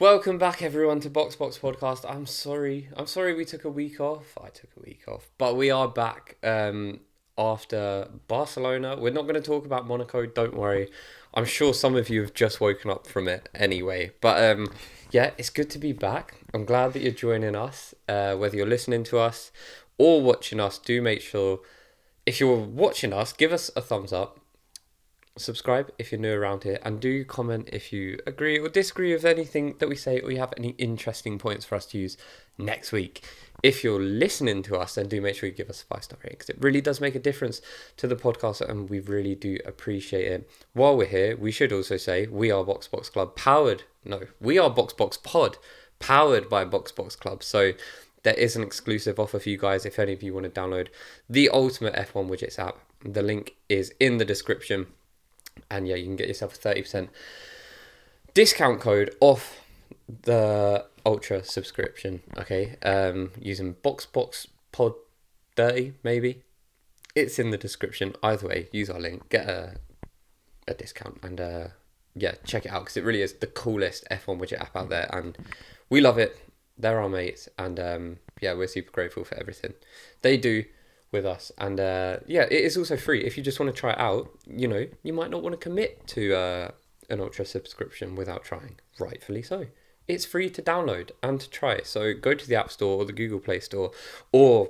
Welcome back, everyone, to Box Podcast. I'm sorry we took a week off. I took a week off, but we are back after Barcelona. We're not going to talk about Monaco. Don't worry. I'm sure some of you have just woken up from it anyway. But yeah, it's good to be back. I'm glad that you're joining us. Whether you're listening to us or watching us, do make sure if you're watching us, give us a thumbs up. Subscribe if you're new around here, and do comment if you agree or disagree with anything that we say, or you have any interesting points for us to use next week. If you're listening to us, then do make sure you give us a 5-star rating, because it really does make a difference to the podcast, and we really do appreciate it. While we're here, we should also say we are Box Club we are Box Pod, powered by Box Club. So there is an exclusive offer for you guys if any of you want to download the ultimate F1 widgets app. The link is in the description. And yeah, you can get yourself a 30% discount code off the Ultra subscription, okay? Using Box Pod 30, maybe. It's in the description. Either way, use our link, get a discount, and yeah, check it out, because it really is the coolest F1 widget app out there, and we love it. They're our mates, and yeah, we're super grateful for everything they do with us. And yeah, it is also free. If you just want to try it out, you might not want to commit to an Ultra subscription without trying. Rightfully so. It's free to download and to try. So go to the App Store or the Google Play Store, or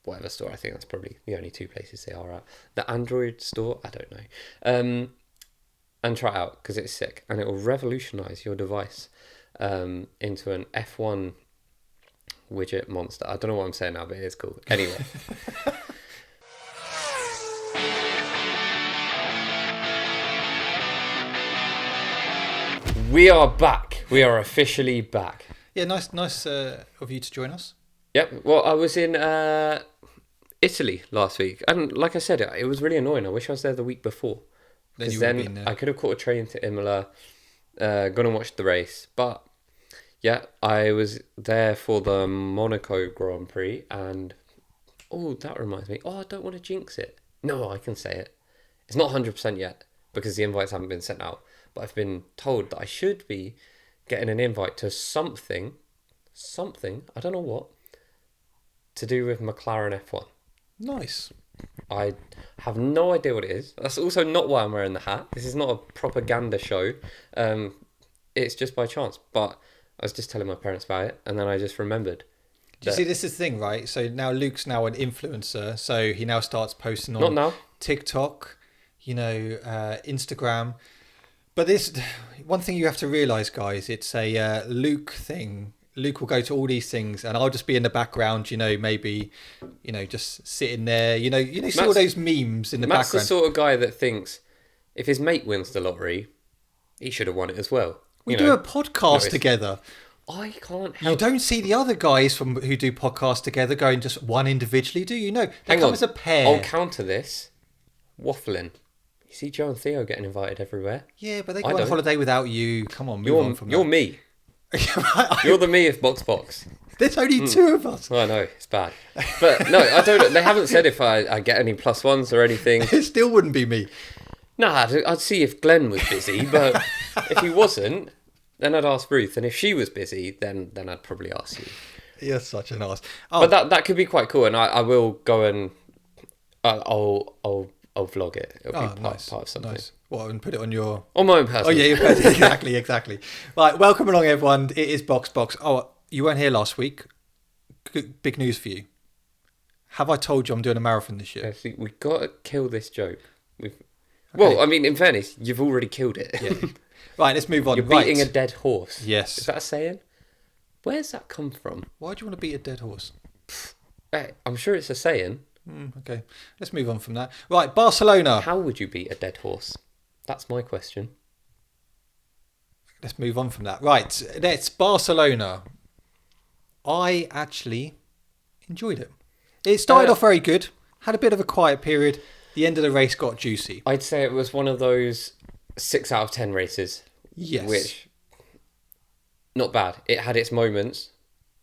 whatever store. I think that's probably the only two places they are at. The Android store, I don't know. And try it out, because it's sick, and it will revolutionize your device into an F1 widget monster. I don't know what I'm saying now, but it is cool. Anyway. We are back. We are officially back. Yeah, nice of you to join us. Yep. Well, I was in Italy last week, and like I said, it was really annoying. I wish I was there the week before, because then I could have caught a train to Imola, gone and watched the race. But yeah, I was there for the Monaco Grand Prix, and that reminds me. I don't want to jinx it. No, I can say it. It's not 100% yet, because the invites haven't been sent out. But I've been told that I should be getting an invite to something, I don't know what, to do with McLaren F1. Nice. I have no idea what it is. That's also not why I'm wearing the hat. This is not a propaganda show. It's just by chance. But I was just telling my parents about it, and then I just remembered. Do you see, this is the thing, right? So now Luke's now an influencer, so he now starts posting on Not now. TikTok, Instagram. But this, one thing you have to realise, guys, it's a Luke thing. Luke will go to all these things, and I'll just be in the background, maybe, just sitting there, see all those memes in the Matt's background. the sort of guy that thinks if his mate wins the lottery, he should have won it as well. We do a podcast together. I can't help. You don't see the other guys who do podcasts together going just one individually, do you? No, they come as a pair. I'll counter this. Waffling. You see Joe and Theo getting invited everywhere. Yeah, but they go on holiday without you. Come on, on from you're that. Me. You're the me of Box. There's only two of us. I know, it's bad. But no, I don't. They haven't said if I get any plus ones or anything. It still wouldn't be me. Nah, I'd see if Glenn was busy, but if he wasn't, then I'd ask Ruth, and if she was busy, then I'd probably ask you. You're such an arse. Oh. But that could be quite cool, and I will go and I'll vlog it. It'll be part of something. Nice. What, and put it on my own personal. Oh yeah, your personal. exactly. Right, welcome along, everyone. It is Box. Oh, you weren't here last week. Big news for you. Have I told you I'm doing a marathon this year? I think we've got to kill this joke. Well, I mean, in fairness, you've already killed it. Yeah. Right, let's move on. You're beating a dead horse. Yes. Is that a saying? Where's that come from? Why do you want to beat a dead horse? I'm sure it's a saying. Okay, let's move on from that. Right, Barcelona. How would you beat a dead horse? That's my question. Let's move on from that. Right, that's Barcelona. I actually enjoyed it. It started off very good, had a bit of a quiet period. The end of the race got juicy. I'd say it was one of those 6 out of 10 races. Yes. Which, not bad. It had its moments.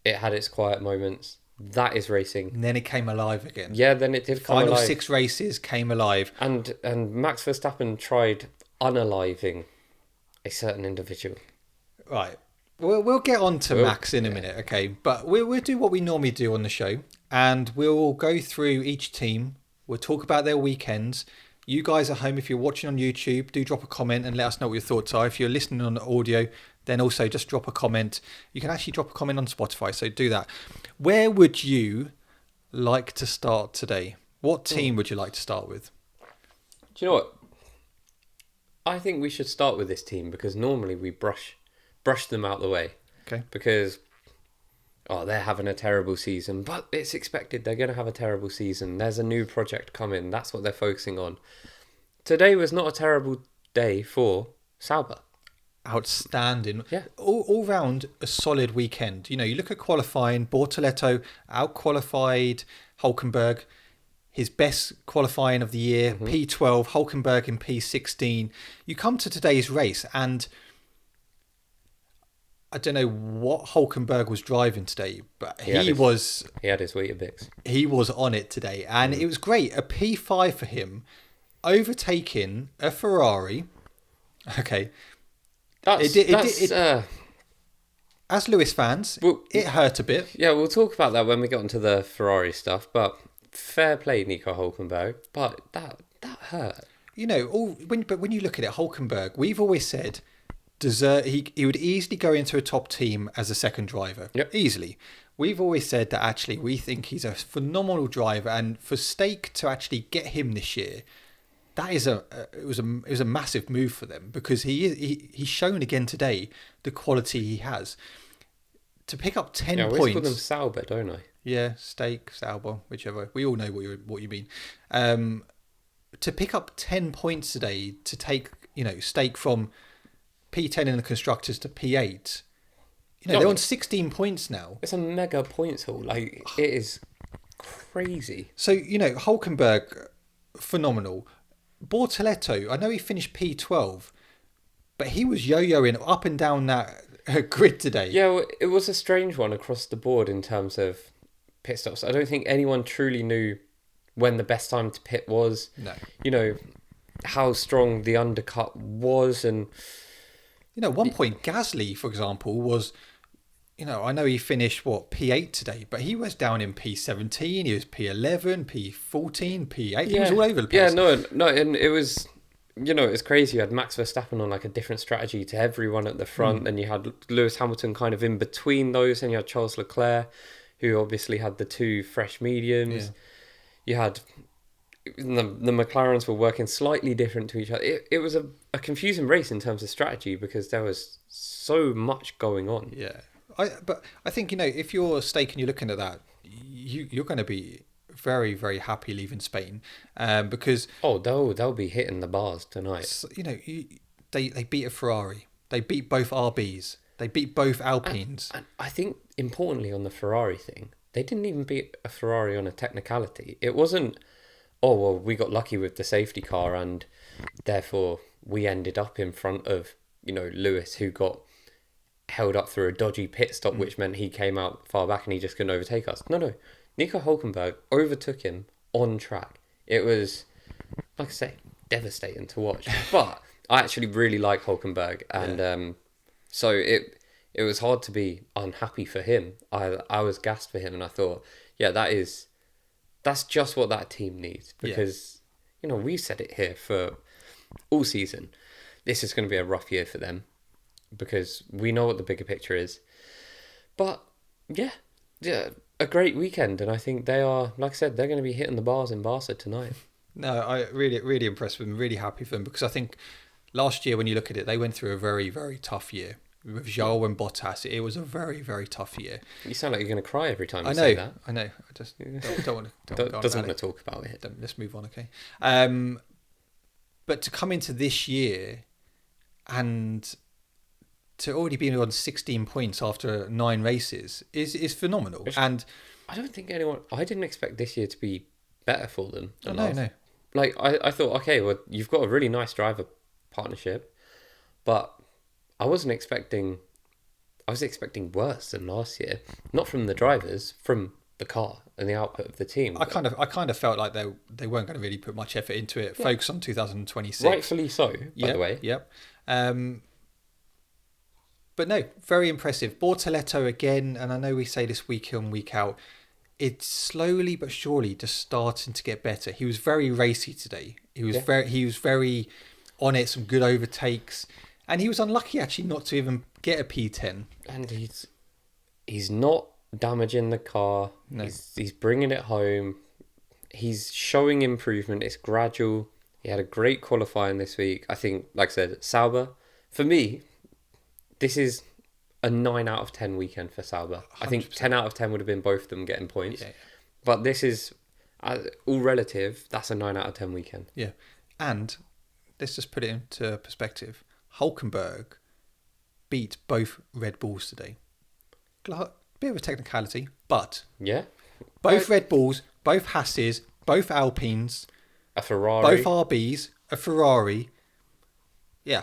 It had its quiet moments. That is racing. And then it came alive again. Yeah, then it did come alive. Final 6 races came alive. And Max Verstappen tried unaliving a certain individual. Right. We'll get on to Max in a minute, okay? But we'll do what we normally do on the show, and we'll go through each team. We'll talk about their weekends. You guys at home, if you're watching on YouTube, do drop a comment and let us know what your thoughts are. If you're listening on audio, then also just drop a comment. You can actually drop a comment on Spotify, so do that. Where would you like to start today? What team would you like to start with? Do you know what? I think we should start with this team because normally we brush them out the way. Okay. Because, they're having a terrible season, but it's expected they're going to have a terrible season. There's a new project coming. That's what they're focusing on. Today was not a terrible day for Sauber. Outstanding. Yeah. All round a solid weekend. You know, you look at qualifying, Bortoletto out-qualified Hulkenberg, his best qualifying of the year, P12, Hulkenberg in P16. You come to today's race and I don't know what Hulkenberg was driving today, but he had his Weetabix. He was on it today, and it was great. A P5 for him, overtaking a Ferrari. Okay, as Lewis fans, it hurt a bit. Yeah, we'll talk about that when we get onto the Ferrari stuff. But fair play, Nico Hulkenberg. But that hurt. You know, when you look at it, Hulkenberg, we've always said. He would easily go into a top team as a second driver. Yep. Easily. We've always said that actually we think he's a phenomenal driver, and for Stake to actually get him this year, that is it was a massive move for them because he's shown again today the quality he has. To pick up 10 points. I always call them Sauber, don't I? Yeah, Stake, Sauber, whichever. We all know what you mean. To pick up 10 points today to take, Stake from P10 in the constructors to P8. They're on 16 points now. It's a mega points haul. Like, it is crazy. So, Hulkenberg, phenomenal. Bortoletto, I know he finished P12, but he was yo-yoing up and down that grid today. Yeah, well, it was a strange one across the board in terms of pit stops. I don't think anyone truly knew when the best time to pit was. No. How strong the undercut was and... at one point, Gasly, for example, was, I know he finished, P8 today, but he was down in P17, he was P11, P14, P8, he was all over the place. Yeah, no, and it was, it's crazy. You had Max Verstappen on like a different strategy to everyone at the front, then you had Lewis Hamilton kind of in between those, and you had Charles Leclerc, who obviously had the two fresh mediums. Yeah. You had... The McLarens were working slightly different to each other. It was a confusing race in terms of strategy because there was so much going on. Yeah, but I think if you're Stake and you're looking at that, you're going to be very, very happy leaving Spain, because they'll be hitting the bars tonight. They beat a Ferrari, they beat both RBs, they beat both Alpines. And I think importantly on the Ferrari thing, they didn't even beat a Ferrari on a technicality. It wasn't. We got lucky with the safety car and therefore we ended up in front of, Lewis, who got held up through a dodgy pit stop, which meant he came out far back and he just couldn't overtake us. No. Nico Hulkenberg overtook him on track. It was, like I say, devastating to watch. But I actually really like Hulkenberg and so it was hard to be unhappy for him. I was gassed for him and I thought, that's just what that team needs because, we've said it here for all season. This is going to be a rough year for them because we know what the bigger picture is. But, yeah, a great weekend. And I think they are, like I said, they're going to be hitting the bars in Barca tonight. No, I really, really impressed with them. Really happy for them because I think last year when you look at it, they went through a very, very tough year. With Joel and Bottas, it was a very, very tough year. You sound like you're going to cry every time you say that. I know. I just don't want to. Doesn't want to talk about it. Let's move on, okay? But to come into this year and to already be on 16 points after 9 races is phenomenal. And I don't think I didn't expect this year to be better for them than last. No. Like, I thought, okay, well, you've got a really nice driver partnership, but I was expecting worse than last year. Not from the drivers, from the car and the output of the team. I kind of felt like they weren't going to really put much effort into it. Focus on 2026. Rightfully so, by the way. Yep. But no, very impressive. Bortoletto again, and I know we say this week in, week out, it's slowly but surely just starting to get better. He was very racy today. He was very on it, some good overtakes, and he was unlucky actually not to even get a P10. And he's not damaging the car. No. He's bringing it home. He's showing improvement. It's gradual. He had a great qualifying this week. I think, like I said, Sauber, for me, this is a 9 out of 10 weekend for Sauber. 100%. I think 10 out of 10 would have been both of them getting points. Yeah. But this is, all relative, that's a 9 out of 10 weekend. Yeah. And let's just put it into perspective. Hulkenberg beat both Red Bulls today. Bit of a technicality, but yeah, both Red Bulls, both Hasses, both Alpines, a Ferrari, both RBs, a Ferrari. Yeah,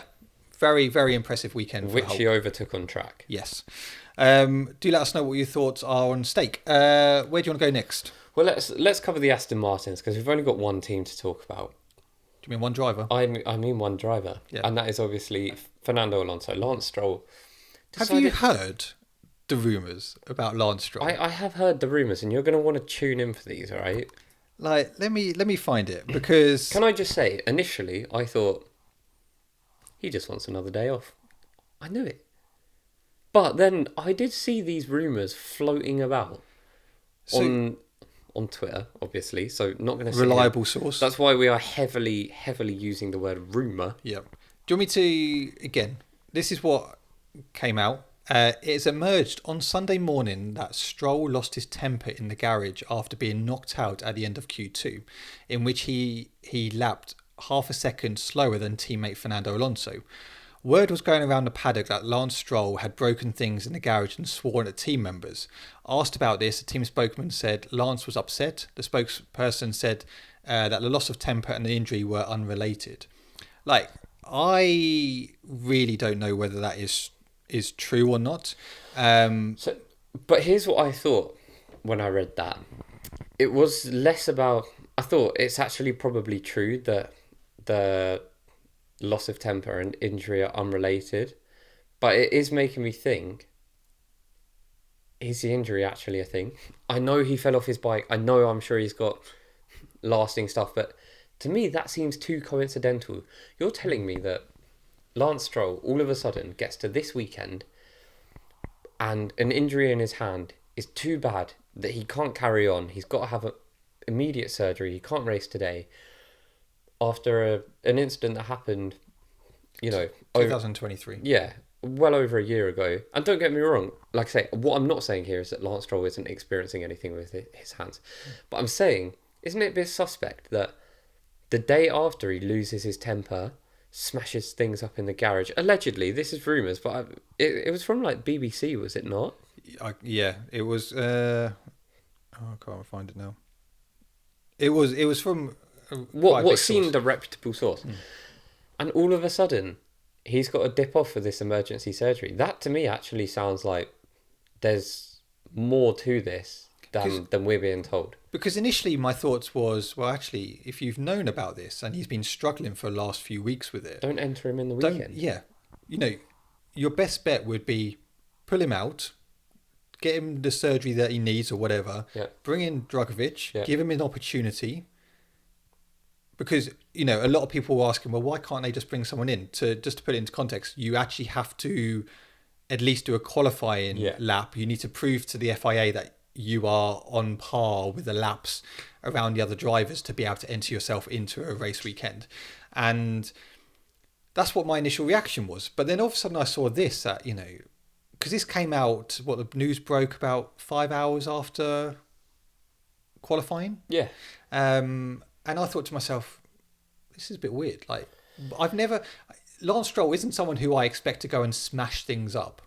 very, very impressive weekend. Which he overtook on track. Yes. Do let us know what your thoughts are on stake. Where do you want to go next? Well, let's cover the Aston Martins because we've only got one team to talk about. Do you mean one driver? I mean one driver, yeah. And that is obviously Fernando Alonso. Lance Stroll. Have you heard the rumours about Lance Stroll? I have heard the rumours, and you're going to want to tune in for these, all right? Like, let me find it, because... Can I just say, initially, I thought, he just wants another day off. I knew it. But then I did see these rumours floating about on Twitter, obviously, so not going to say... Reliable source. That's why we are heavily using the word rumour. Yeah. Do you want me to... Again, this is what came out. It's emerged on Sunday morning that Stroll lost his temper in the garage after being knocked out at the end of Q2, in which he lapped half a second slower than teammate Fernando Alonso. Word was going around the paddock that Lance Stroll had broken things in the garage and sworn at team members. Asked about this, the team spokesman said Lance was upset. The spokesperson said that the loss of temper and the injury were unrelated. Like, I really don't know whether that is true or not. But here's what I thought when I read that. It was less about... I thought it's actually probably true that the loss of temper and injury are unrelated. But it is making me think, is the injury actually a thing? I know he fell off his bike. I'm sure he's got lasting stuff. But to me, that seems too coincidental. You're telling me that Lance Stroll all of a sudden gets to this weekend and an injury in his hand is too bad that he can't carry on. He's got to have immediate surgery. He can't race today after an incident that happened, 2023. Yeah, well over a year ago. And don't get me wrong, like I say, what I'm not saying here is that Lance Stroll isn't experiencing anything with his hands. But I'm saying, isn't it a bit suspect that the day after he loses his temper, smashes things up in the garage. Allegedly, this is rumours, but it was from like BBC, was it not? Yeah, it was. I can't find it now. It was from what seemed a reputable source, and all of a sudden, he's got to dip off for this emergency surgery. That to me actually sounds like there's more to this than we're being told. Because initially my thoughts was, well, actually, if you've known about this and he's been struggling for the last few weeks with it... Don't enter him in the weekend. Yeah. Your best bet would be pull him out, get him the surgery that he needs or whatever, bring in Dragovic, give him an opportunity. Because, a lot of people were asking, well, why can't they just bring someone in? Just to put it into context, you actually have to at least do a qualifying lap. You need to prove to the FIA that you are on par with the laps around the other drivers to be able to enter yourself into a race weekend. And that's what my initial reaction was. But then all of a sudden I saw this, that, because this came out, the news broke about 5 hours after qualifying. Yeah. And I thought to myself, this is a bit weird. Like, Lance Stroll isn't someone who I expect to go and smash things up.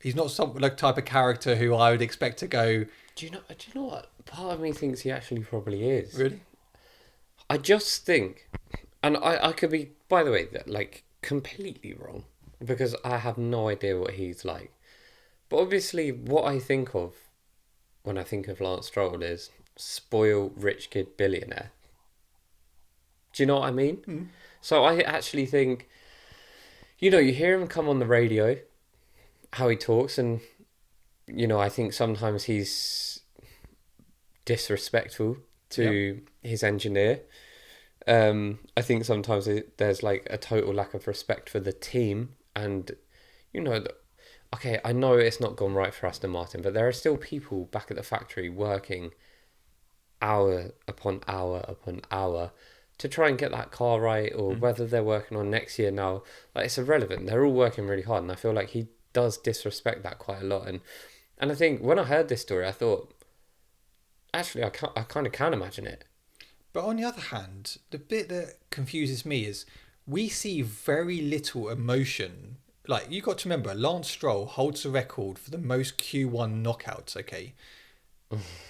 He's not some type of character who I would expect to go... Do you know what? Part of me thinks he actually probably is. Really? I just think, and I could be, by the way, like completely wrong, because I have no idea what he's like. But obviously what I think of when I think of Lance Stroll is spoiled rich kid billionaire. Do you know what I mean? Mm. So I actually think, you hear him come on the radio how he talks, and I think sometimes he's disrespectful to his engineer. I think sometimes there's like a total lack of respect for the team, and okay, I know it's not gone right for Aston Martin, but there are still people back at the factory working hour upon hour upon hour to try and get that car right, or whether they're working on next year now. Like, it's irrelevant. They're all working really hard, and I feel like he does disrespect that quite a lot. And I think when I heard this story, I thought, actually, I kind of can imagine it. But on the other hand, the bit that confuses me is we see very little emotion. Like, you got to remember, Lance Stroll holds the record for the most Q1 knockouts, okay?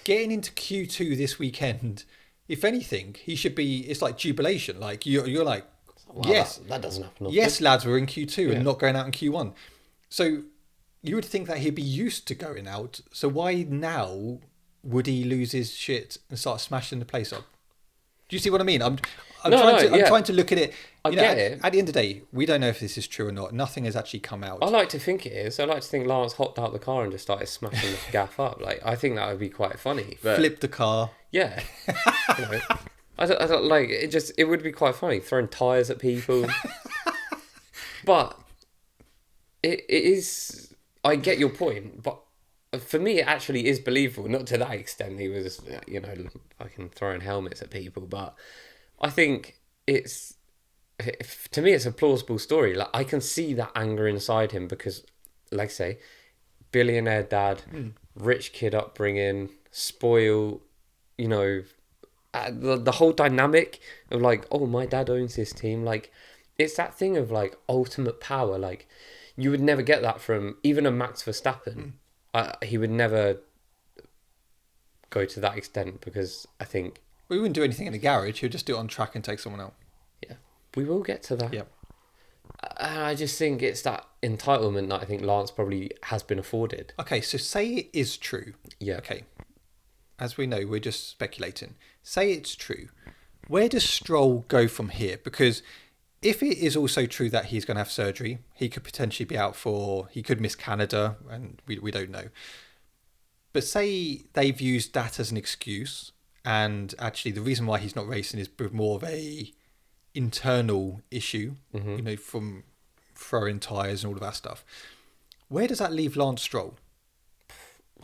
Getting into Q2 this weekend, if anything, he should be, it's like jubilation. Like, you're like, Wow, yes. that doesn't happen often. Yes, lads, we're in Q2 and not going out in Q1. So you would think that he'd be used to going out. So why now would he lose his shit and start smashing the place up? Do you see what I mean? I'm trying to look at it. I get it. At the end of the day, we don't know if this is true or not. Nothing has actually come out. I like to think it is. I like to think Lance hopped out the car and just started smashing the gaff up. Like, I think that would be quite funny. But flip the car. Yeah. I don't like it. It would be quite funny throwing tyres at people. But it is. I get your point, but for me, it actually is believable. Not to that extent. He was, fucking throwing helmets at people, but I think to me, it's a plausible story. Like, I can see that anger inside him because, like I say, billionaire dad, rich kid upbringing, spoil, the whole dynamic of like, oh, my dad owns this team. Like, it's that thing of like ultimate power. Like, you would never get that from even a Max Verstappen. He would never go to that extent because I think... We wouldn't do anything in the garage. He'd just do it on track and take someone out. Yeah, we will get to that. Yep. I just think it's that entitlement that I think Lance probably has been afforded. Okay, so say it is true. Yeah. Okay. As we know, we're just speculating. Say it's true. Where does Stroll go from here? Because if it is also true that he's going to have surgery, he could potentially be out he could miss Canada, and we don't know. But say they've used that as an excuse, and actually the reason why he's not racing is more of a internal issue, from throwing tyres and all of that stuff. Where does that leave Lance Stroll?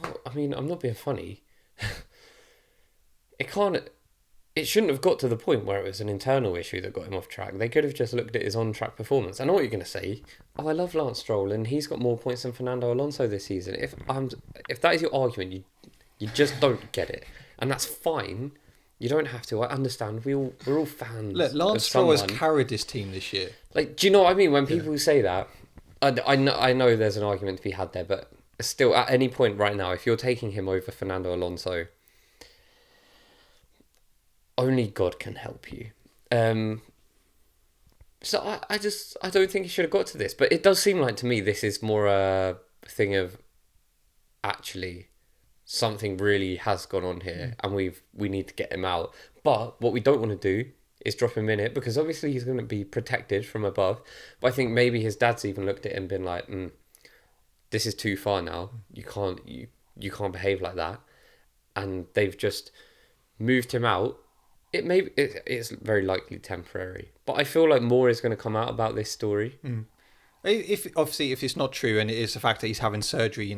Well, I mean, I'm not being funny. It shouldn't have got to the point where it was an internal issue that got him off track. They could have just looked at his on-track performance. I know what you're going to say. Oh, I love Lance Stroll, and he's got more points than Fernando Alonso this season. If that is your argument, you just don't get it, and that's fine. You don't have to. I understand. We're all fans. Look, Lance Stroll has carried this team this year. Like, do you know what I mean? When people say that, I know there's an argument to be had there, but still, at any point right now, if you're taking him over Fernando Alonso, only God can help you. So I don't think he should have got to this, but it does seem like to me this is more a thing of actually something really has gone on here, and we need to get him out. But what we don't want to do is drop him in it, because obviously he's going to be protected from above. But I think maybe his dad's even looked at him and been like, this is too far now. You can't behave like that. And they've just moved him out. It's very likely temporary, but I feel like more is going to come out about this story. If it's not true and it is the fact that he's having surgery,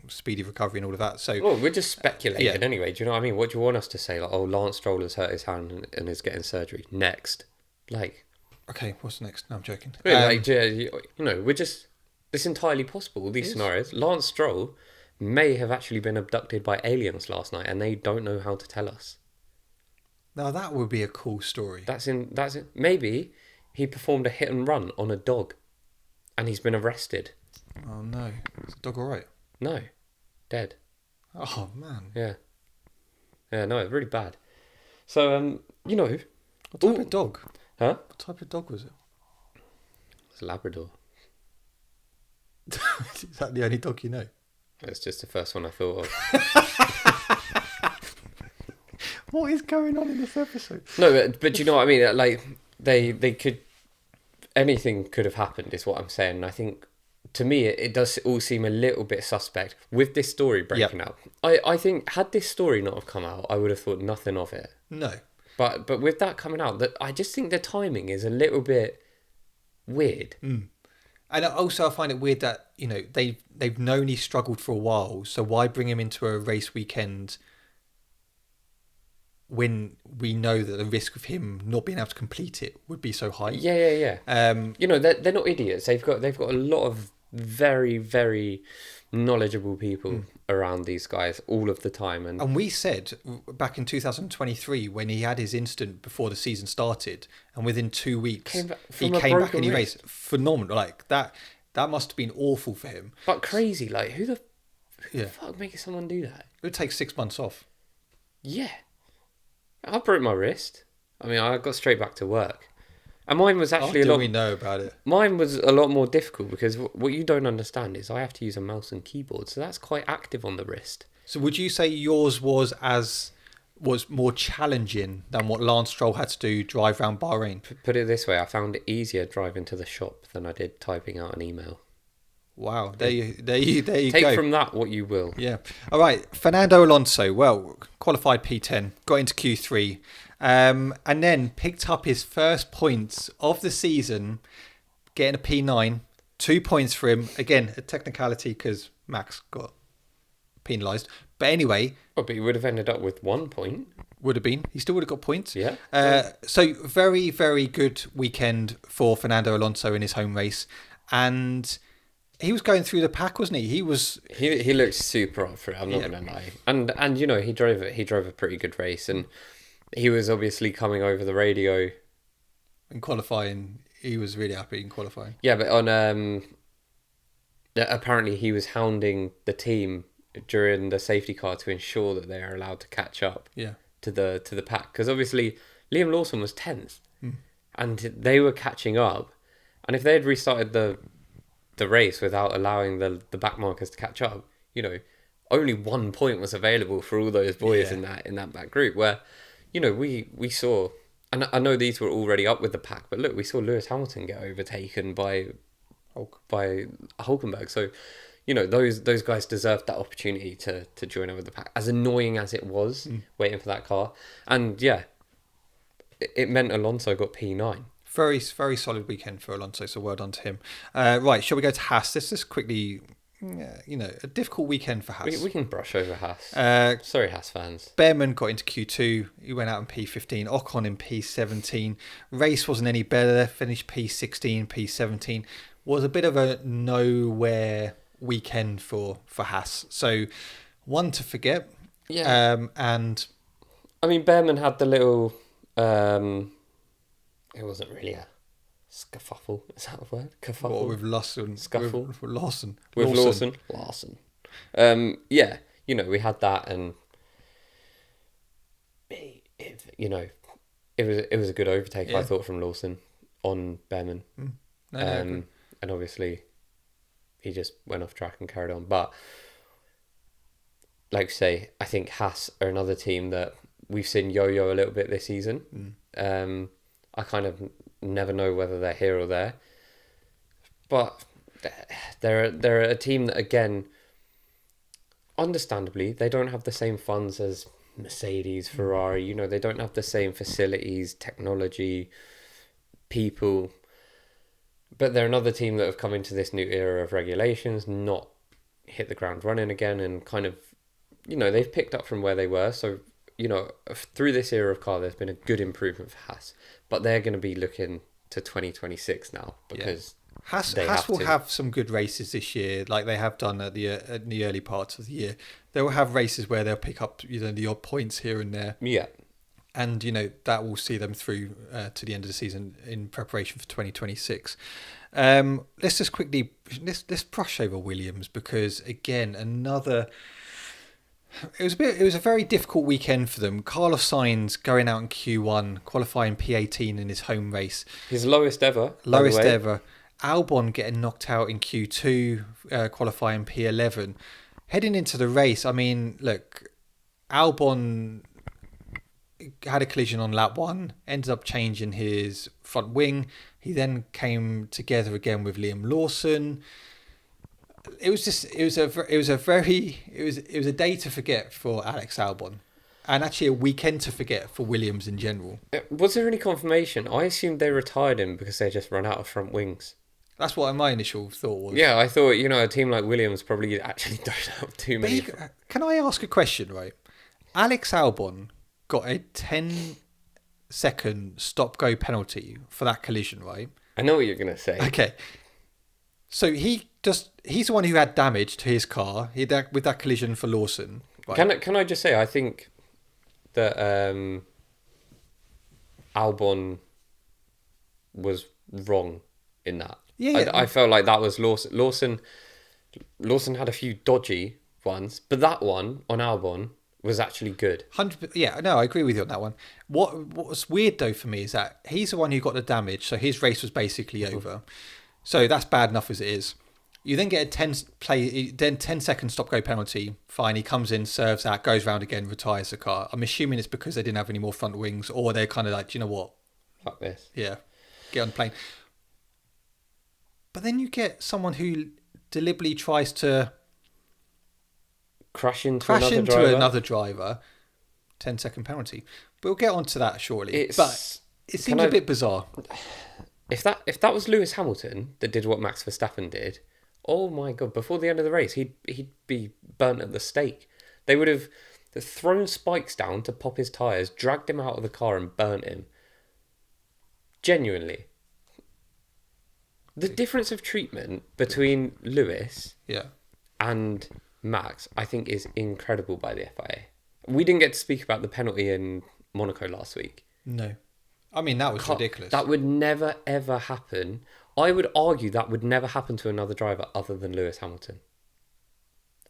speedy recovery and all of that. So we're just speculating anyway. Do you know what I mean? What do you want us to say? Like, oh, Lance Stroll has hurt his hand and is getting surgery next. Like, okay, what's next? No, I'm joking. We're just, it's entirely possible. These scenarios. Lance Stroll may have actually been abducted by aliens last night, and they don't know how to tell us. Now that would be a cool story. That's it. Maybe he performed a hit and run on a dog, and he's been arrested. Oh no, is the dog all right? No, dead. Oh man. Yeah. No, it's really bad. So what type of dog? Huh? What type of dog was it? It's a Labrador. Is that the only dog you know? It's just the first one I thought of. What is going on in this episode? No, but you know what I mean? Like, they could... Anything could have happened, is what I'm saying. I think to me, it does all seem a little bit suspect with this story breaking out. I think had this story not have come out, I would have thought nothing of it. No. But with that coming out, that I just think the timing is a little bit weird. And also, I find it weird that they've known he struggled for a while. So why bring him into a race weekend when we know that the risk of him not being able to complete it would be so high? Yeah. They're not idiots. They've got a lot of very, very knowledgeable people around these guys all of the time. And we said back in 2023 when he had his incident before the season started, and within 2 weeks he came back and he raced. Phenomenal. Like that must have been awful for him. But crazy. Like who the fuck makes someone do that? It would take 6 months off. Yeah. I broke my wrist. I mean, I got straight back to work. And mine was actually we know about it. Mine was a lot more difficult because what you don't understand is I have to use a mouse and keyboard, so that's quite active on the wrist. So would you say yours was more challenging than what Lance Stroll had to do drive around Bahrain? Put it this way, I found it easier driving to the shop than I did typing out an email. Wow, there you go. Take from that what you will. Yeah. All right, Fernando Alonso, well, qualified P10, got into Q3, and then picked up his first points of the season, getting a P9, 2 points for him. Again, a technicality because Max got penalised. But anyway... Oh, but he would have ended up with 1 point. Would have been. He still would have got points. Yeah. So very, very good weekend for Fernando Alonso in his home race. And... he was going through the pack, wasn't he? He looked super up for it. I'm not gonna lie. And he drove a pretty good race, and he was obviously coming over the radio. In qualifying, he was really happy in qualifying. Yeah, but on apparently he was hounding the team during the safety car to ensure that they are allowed to catch up. Yeah. To the pack, because obviously Liam Lawson was 10th, and they were catching up, and if they had restarted the race without allowing the back markers to catch up, only 1 point was available for all those boys in that back group, where we saw, and I know these were already up with the pack, but look, we saw Lewis Hamilton get overtaken by Hulkenberg. So those guys deserved that opportunity to join over the pack, as annoying as it was waiting for that car. And it meant Alonso got P9. Very, very solid weekend for Alonso, so well done to him. Right, shall we go to Haas? This is quickly, a difficult weekend for Haas. We can brush over Haas. Sorry, Haas fans. Behrman got into Q2. He went out in P15. Ocon in P17. Race wasn't any better. Finished P16, P17. Was a bit of a nowhere weekend for Haas. So, one to forget. Yeah. And... I mean, Behrman had the little... it wasn't really a scuffle. Is that a word? Kerfuffle? What, with Lawson? Scuffle? With Lawson. With Lawson. We had that, and it was a good overtake, I thought, from Lawson on Behrman. And obviously he just went off track and carried on. But like you say, I think Haas are another team that we've seen yo-yo a little bit this season. I kind of never know whether they're here or there, but they're a team that, again, understandably, they don't have the same funds as Mercedes, Ferrari. They don't have the same facilities, technology, people, but they're another team that have come into this new era of regulations, not hit the ground running again, and kind of, they've picked up from where they were. So through this era of car, there's been a good improvement for Haas, but they're going to be looking to 2026 now, because Haas will have some good races this year, like they have done at the early parts of the year. They will have races where they'll pick up the odd points here and there. Yeah, and that will see them through to the end of the season in preparation for 2026. Let's just quickly let's brush over Williams, because again, another. It was a very difficult weekend for them. Carlos Sainz going out in Q1, qualifying P18 in his home race. His lowest ever. Lowest ever. Albon getting knocked out in Q2, qualifying P11. Heading into the race, I mean, look, Albon had a collision on lap 1, ended up changing his front wing. He then came together again with Liam Lawson. It was a day to forget for Alex Albon, and actually a weekend to forget for Williams in general. Was there any confirmation? I assumed they retired him because they just run out of front wings. That's what my initial thought was. Yeah, I thought, a team like Williams probably actually don't have too many. Can I ask a question, right? Alex Albon got a 10-second stop-go penalty for that collision, right? I know what you're going to say. Okay. So he's the one who had damage to his car with that collision for Lawson. Right? Can I just say, I think that Albon was wrong in that. Yeah. I felt like that was Lawson. Lawson had a few dodgy ones, but that one on Albon was actually good. 100%. Yeah, no, I agree with you on that one. What was weird though for me is that he's the one who got the damage, so his race was basically over. So that's bad enough as it is. You then get a 10-second stop-go penalty. Fine, he comes in, serves out, goes round again, retires the car. I'm assuming it's because they didn't have any more front wings, or they're kind of like, do you know what? Fuck this. Yeah, get on the plane. But then you get someone who deliberately tries to crash into another driver. 10-second penalty. We'll get onto that shortly. But it seems a bit bizarre. If that was Lewis Hamilton that did what Max Verstappen did, oh my god! Before the end of the race, he'd be burnt at the stake. They would have thrown spikes down to pop his tyres, dragged him out of the car, and burnt him. Genuinely. The difference of treatment between Lewis and Max, I think, is incredible by the FIA. We didn't get to speak about the penalty in Monaco last week. No. I mean, that was ridiculous. That would never, ever happen. I would argue that would never happen to another driver other than Lewis Hamilton.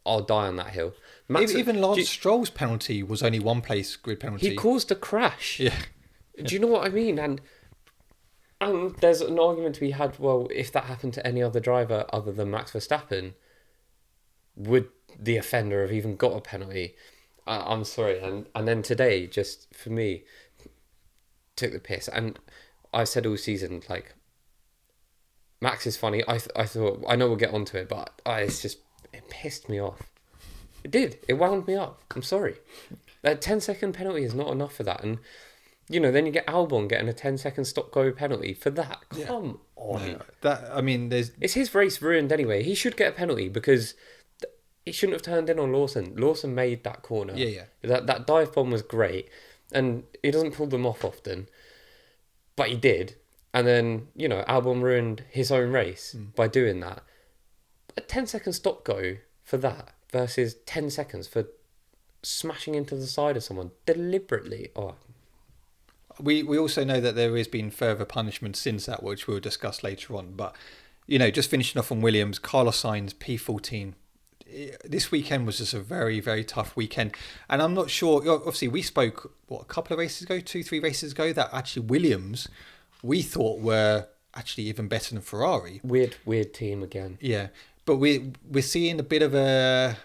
I'll die on that hill. Even Lance Stroll's penalty was only one place grid penalty. He caused a crash. Yeah. Do you know what I mean? And there's an argument to be had, well, if that happened to any other driver other than Max Verstappen, would the offender have even got a penalty? I'm sorry. And then today, just for me, took the piss. And I said all season, like, Max is funny. I thought, I know we'll get onto it, but it pissed me off. It did. It wound me up. I'm sorry. That 10-second penalty is not enough for that. And, then you get Albon getting a 10-second stop-go penalty for that. Come on. No, it's his race ruined anyway. He should get a penalty because he shouldn't have turned in on Lawson. Lawson made that corner. Yeah. That dive bomb was great. And he doesn't pull them off often. But he did. And then, Albon ruined his own race by doing that. A 10-second stop-go for that versus 10 seconds for smashing into the side of someone deliberately. Oh. We also know that there has been further punishment since that, which we'll discuss later on. But, just finishing off on Williams, Carlos Sainz, P14. This weekend was just a very, very tough weekend. And I'm not sure, obviously we spoke, a couple of races ago, 2-3 races ago, that actually Williams, we thought were actually even better than Ferrari. Weird team again. Yeah, but we're seeing a bit of a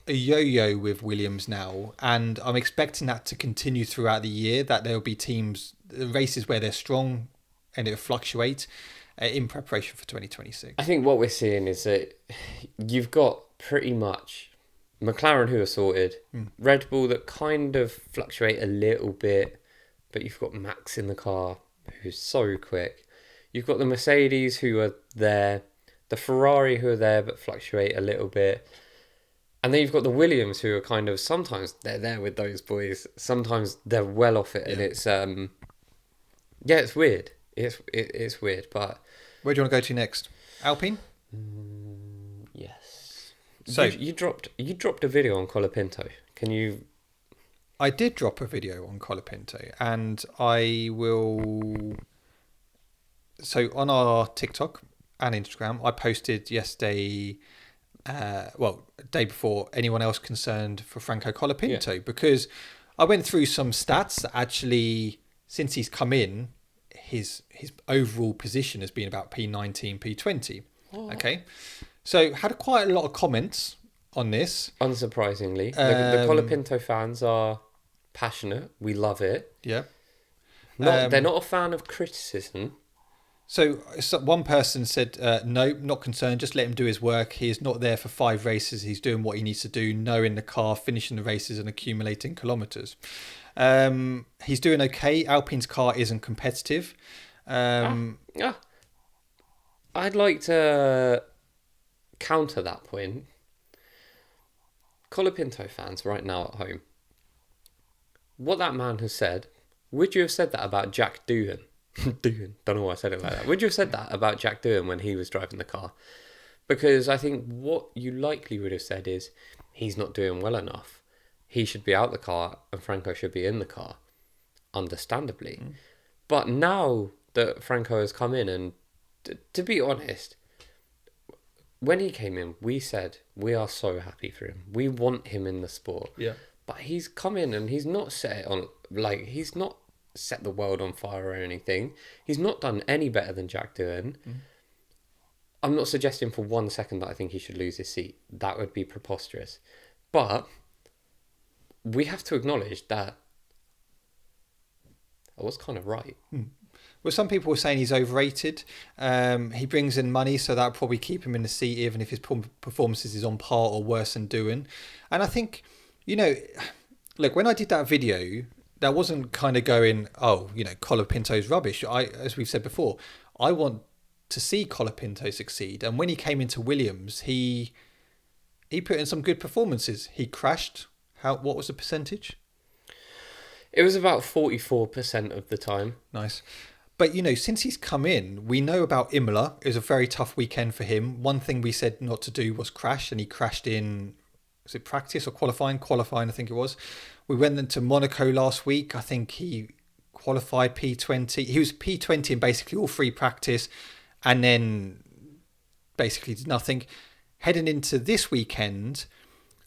yo-yo with Williams now, and I'm expecting that to continue throughout the year, that there'll be races where they're strong and it'll fluctuate in preparation for 2026. I think what we're seeing is that you've got pretty much McLaren who are sorted, Red Bull that kind of fluctuate a little bit, but you've got Max in the car who's so quick. You've got the Mercedes who are there, the Ferrari who are there but fluctuate a little bit. And then you've got the Williams who are kind of, sometimes they're there with those boys, sometimes they're well off it, and it's it's weird. It's weird, but where do you want to go to next? Alpine? Yes. So you dropped a video on Colapinto. Can you? I did drop a video on Colapinto, and I will. So on our TikTok and Instagram, I posted yesterday. Day before anyone else concerned for Franco Colapinto, because I went through some stats that actually, since he's come in, his overall position has been about P19, P20. Oh. Okay, so had quite a lot of comments on this. Unsurprisingly, the Colapinto fans are passionate. We love it. Yeah, they're not a fan of criticism. So one person said, no, not concerned. Just let him do his work. He is not there for 5 races. He's doing what he needs to do, knowing the car, finishing the races and accumulating kilometres. He's doing okay. Alpine's car isn't competitive. Yeah. I'd like to counter that point. Colapinto fans right now at home, what that man has said, would you have said that about Jack Doohan? Doohan, don't know why I said it like that. Would you have said that about Jack Doohan when he was driving the car? Because I think what you likely would have said is, he's not doing well enough. He should be out the car and Franco should be in the car, understandably. But now that Franco has come in, and to be honest, when he came in, we said we are so happy for him. We want him in the sport. Yeah. But he's come in and he's not he's not set the world on fire or anything. He's not done any better than Jack Doohan. I'm not suggesting for 1 second that I think he should lose his seat. That would be preposterous. But we have to acknowledge that I was kind of right. Well, some people were saying he's overrated. He brings in money, so that'll probably keep him in the seat, even if his performances is on par or worse than Doohan. And I think, look, when I did that video, that wasn't kind of going, Colapinto's rubbish. As we've said before, I want to see Colapinto succeed. And when he came into Williams, he put in some good performances. He crashed. What was the percentage? It was about 44% of the time. Nice. But, since he's come in, we know about Imola. It was a very tough weekend for him. One thing we said not to do was crash, and he crashed in, was it practice or qualifying? Qualifying, I think it was. We went into Monaco last week. I think he qualified P20. He was P20 in basically all 3 practice, and then basically did nothing. Heading into this weekend,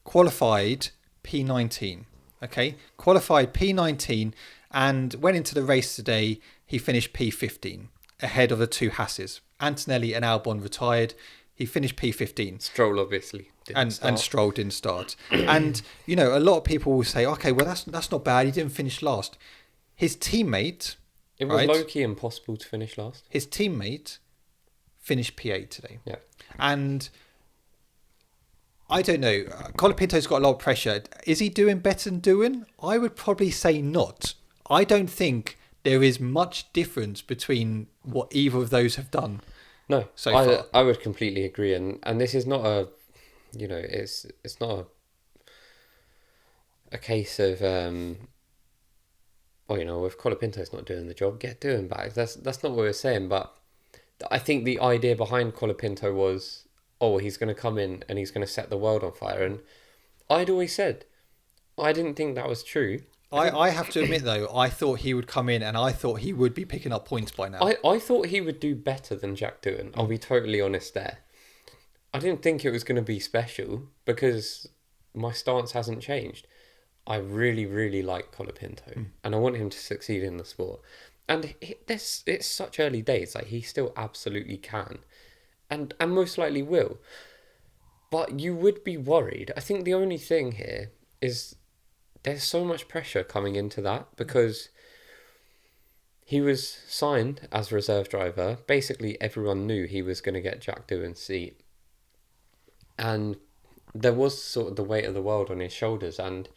qualified P19. Okay, qualified P19 and went into the race today. He finished P15 ahead of the 2 Hasses. Antonelli and Albon retired. He finished P15. Stroll obviously didn't start. And Stroll didn't start. And a lot of people will say, okay, well that's not bad. He didn't finish last. His teammate, it was low-key impossible to finish last. His teammate finished P8 today. Yeah, and I don't know. Colapinto's got a lot of pressure. Is he doing better than Doohan? I would probably say not. I don't think there is much difference between what either of those have done. No, so far. I would completely agree, and this is not a, it's not a case of if Colapinto's not doing the job, get Doohan back. That's not what we're saying, but I think the idea behind Colapinto was, he's going to come in and he's going to set the world on fire. And I'd always said, I didn't think that was true. I have to admit, though, I thought he would come in and I thought he would be picking up points by now. I thought he would do better than Jack Doohan. I'll be totally honest there. I didn't think it was going to be special because my stance hasn't changed. I really, really like Colapinto and I want him to succeed in the sport. And it's such early days. Like, he still absolutely can. And most likely will. But you would be worried. I think the only thing here is there's so much pressure coming into that because he was signed as reserve driver. Basically, everyone knew he was going to get Jack Doohan's seat. And there was sort of the weight of the world on his shoulders. And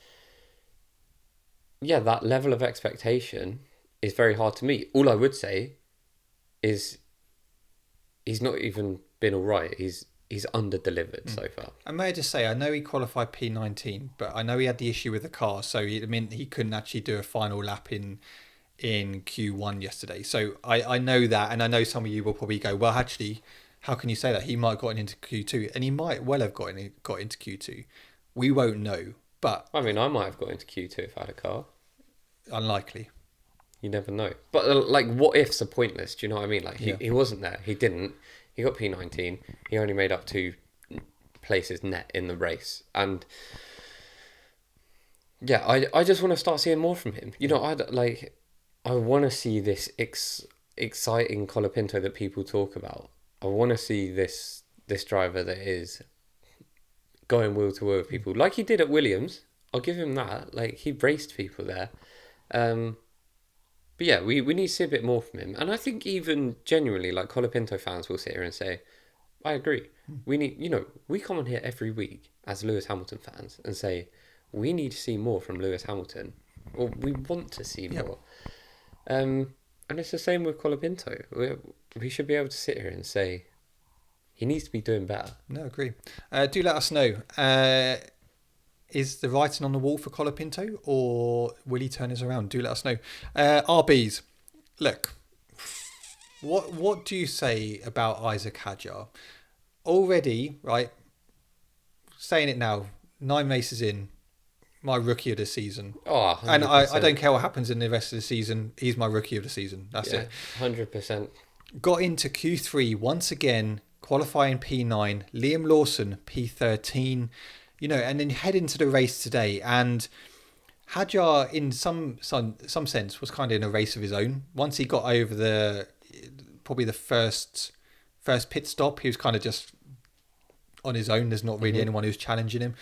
yeah, that level of expectation is very hard to meet. All I would say is he's not even been all right. He's under-delivered so far. And may I just say, I know he qualified P19, but I know he had the issue with the car, so it meant he couldn't actually do a final lap in Q1 yesterday. So I know that, and I know some of you will probably go, well, actually, how can you say that? He might have gotten into Q2, and he might well have got into Q2. We won't know, but... I mean, I might have got into Q2 if I had a car. Unlikely. You never know. But, what ifs are pointless, do you know what I mean? He wasn't there. He didn't. He got P19. He only made up 2 places net in the race. And, yeah, I just want to start seeing more from him. I want to see this exciting Colapinto that people talk about. I want to see this driver that is going wheel to wheel with people. Like he did at Williams. I'll give him that. He raced people there. But yeah, we need to see a bit more from him. And I think even genuinely, like Colapinto fans will sit here and say, I agree. We need, we come on here every week as Lewis Hamilton fans and say, we need to see more from Lewis Hamilton. Or we want to see more. And it's the same with Colapinto. We should be able to sit here and say, he needs to be doing better. No, agree. Do let us know. Is the writing on the wall for Colapinto, or will he turn this around? Do let us know. RBs, look, what do you say about Isaac Hadjar? Already, right, saying it now, 9 races in, my rookie of the season. Oh, 100%. And I don't care what happens in the rest of the season, he's my rookie of the season. That's it. 100%. Got into Q3 once again, qualifying P9, Liam Lawson P13, and then head into the race today. And Hadjar, in some sense, was kind of in a race of his own. Once he got over probably the first pit stop, he was kind of just on his own. There's not really anyone who's challenging him.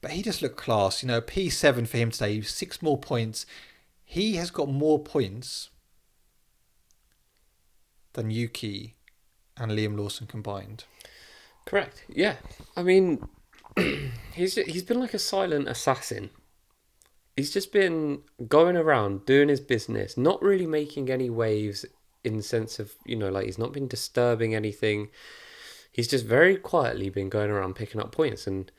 But he just looked class. P7 for him today, 6 more points. He has got more points than Yuki and Liam Lawson combined. Correct. Yeah. I mean, he's been like a silent assassin. He's just been going around doing his business, not really making any waves in the sense of, like he's not been disturbing anything. He's just very quietly been going around picking up points. And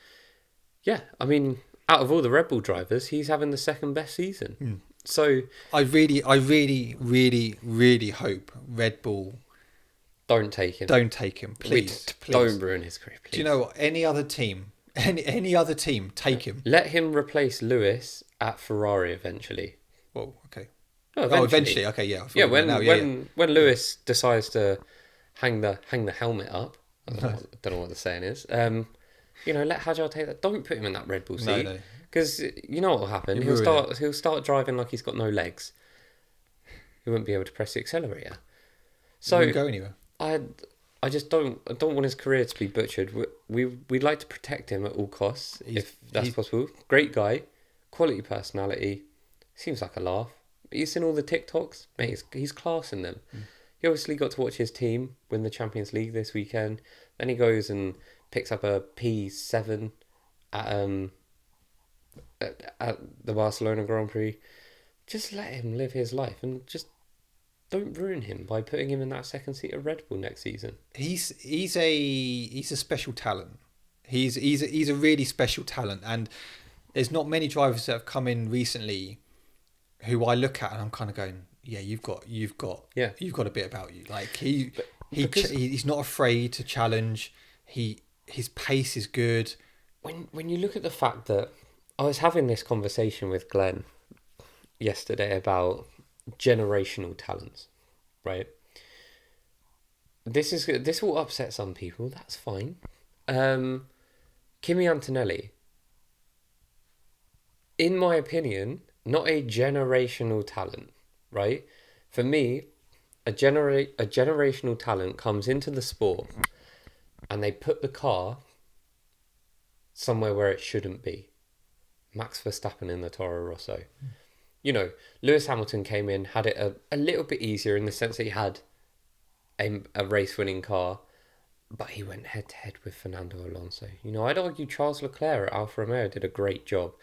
yeah, I mean, out of all the Red Bull drivers, he's having the second best season. So I really, really, really hope Red Bull don't take him. Don't take him, please. Don't ruin his career, please. Do you know what? Any other team, take him. Let him replace Lewis at Ferrari eventually. Well, okay. No, eventually. Okay, yeah. Yeah, when Lewis decides to hang the helmet up, I don't know what the saying is. Let Hadjar take that. Don't put him in that Red Bull seat. No. Because you know what will happen. He'll start driving like he's got no legs. He won't be able to press the accelerator. So he won't go anywhere. I just don't want his career to be butchered. We'd like to protect him at all costs if that's possible. Great guy, quality personality, seems like a laugh. You've seen all the TikToks, mate. He's class in them. He obviously got to watch his team win the Champions League this weekend. Then he goes and picks up a P7 at the Barcelona Grand Prix. Just let him live his life and just don't ruin him by putting him in that second seat of Red Bull next season. He's a special talent. He's a really special talent, and there's not many drivers that have come in recently who I look at and I'm kind of going, yeah, you've got a bit about you. Like he's not afraid to challenge. His pace is good. When you look at the fact that I was having this conversation with Glenn yesterday about generational talents, right? This will upset some people. That's fine. Kimi Antonelli, in my opinion, not a generational talent, right? For me, a generational talent comes into the sport and they put the car somewhere where it shouldn't be. Max Verstappen in the Toro Rosso. Lewis Hamilton came in, had it a little bit easier in the sense that he had a race-winning car, but he went head-to-head with Fernando Alonso. I'd argue Charles Leclerc at Alfa Romeo did a great job.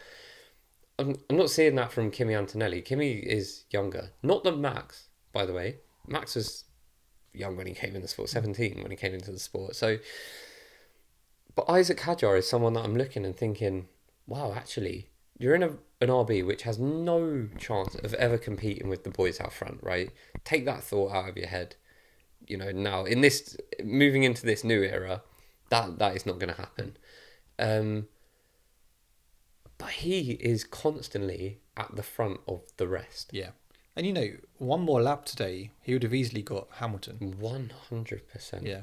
I'm not seeing that from Kimi Antonelli. Kimi is younger. Not than Max, by the way. Max was young when he came in the sport, 17 when he came into the sport. But Isaac Hadjar is someone that I'm looking and thinking, wow, actually, you're in an RB which has no chance of ever competing with the boys out front, right? Take that thought out of your head. Now in this, moving into this new era, that is not going to happen. But he is constantly at the front of the rest. Yeah. And one more lap today, he would have easily got Hamilton. 100%. Yeah.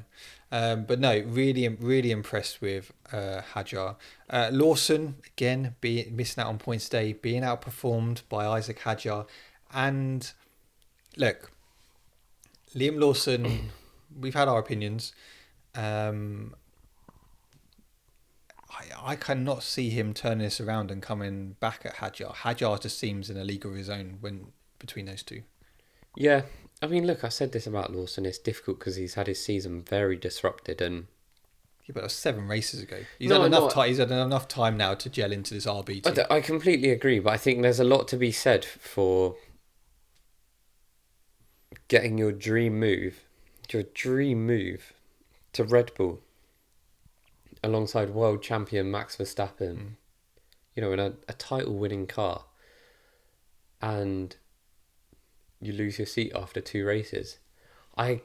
But no, really, really impressed with Hadjar. Lawson, again, missing out on points today, being outperformed by Isaac Hadjar. And look, Liam Lawson, we've had our opinions. I cannot see him turning this around and coming back at Hadjar. Hadjar just seems in a league of his own between those two. Yeah, I mean, look, I said this about Lawson. It's difficult because he's had his season very disrupted, and Yeah, but that was 7 races ago. He's no, had enough no, time. He's had enough time now to gel into this RB team. I completely agree. But I think there's a lot to be said for getting your dream move to Red Bull alongside world champion Max Verstappen. You know, in a title-winning car, and you lose your seat after 2 races. I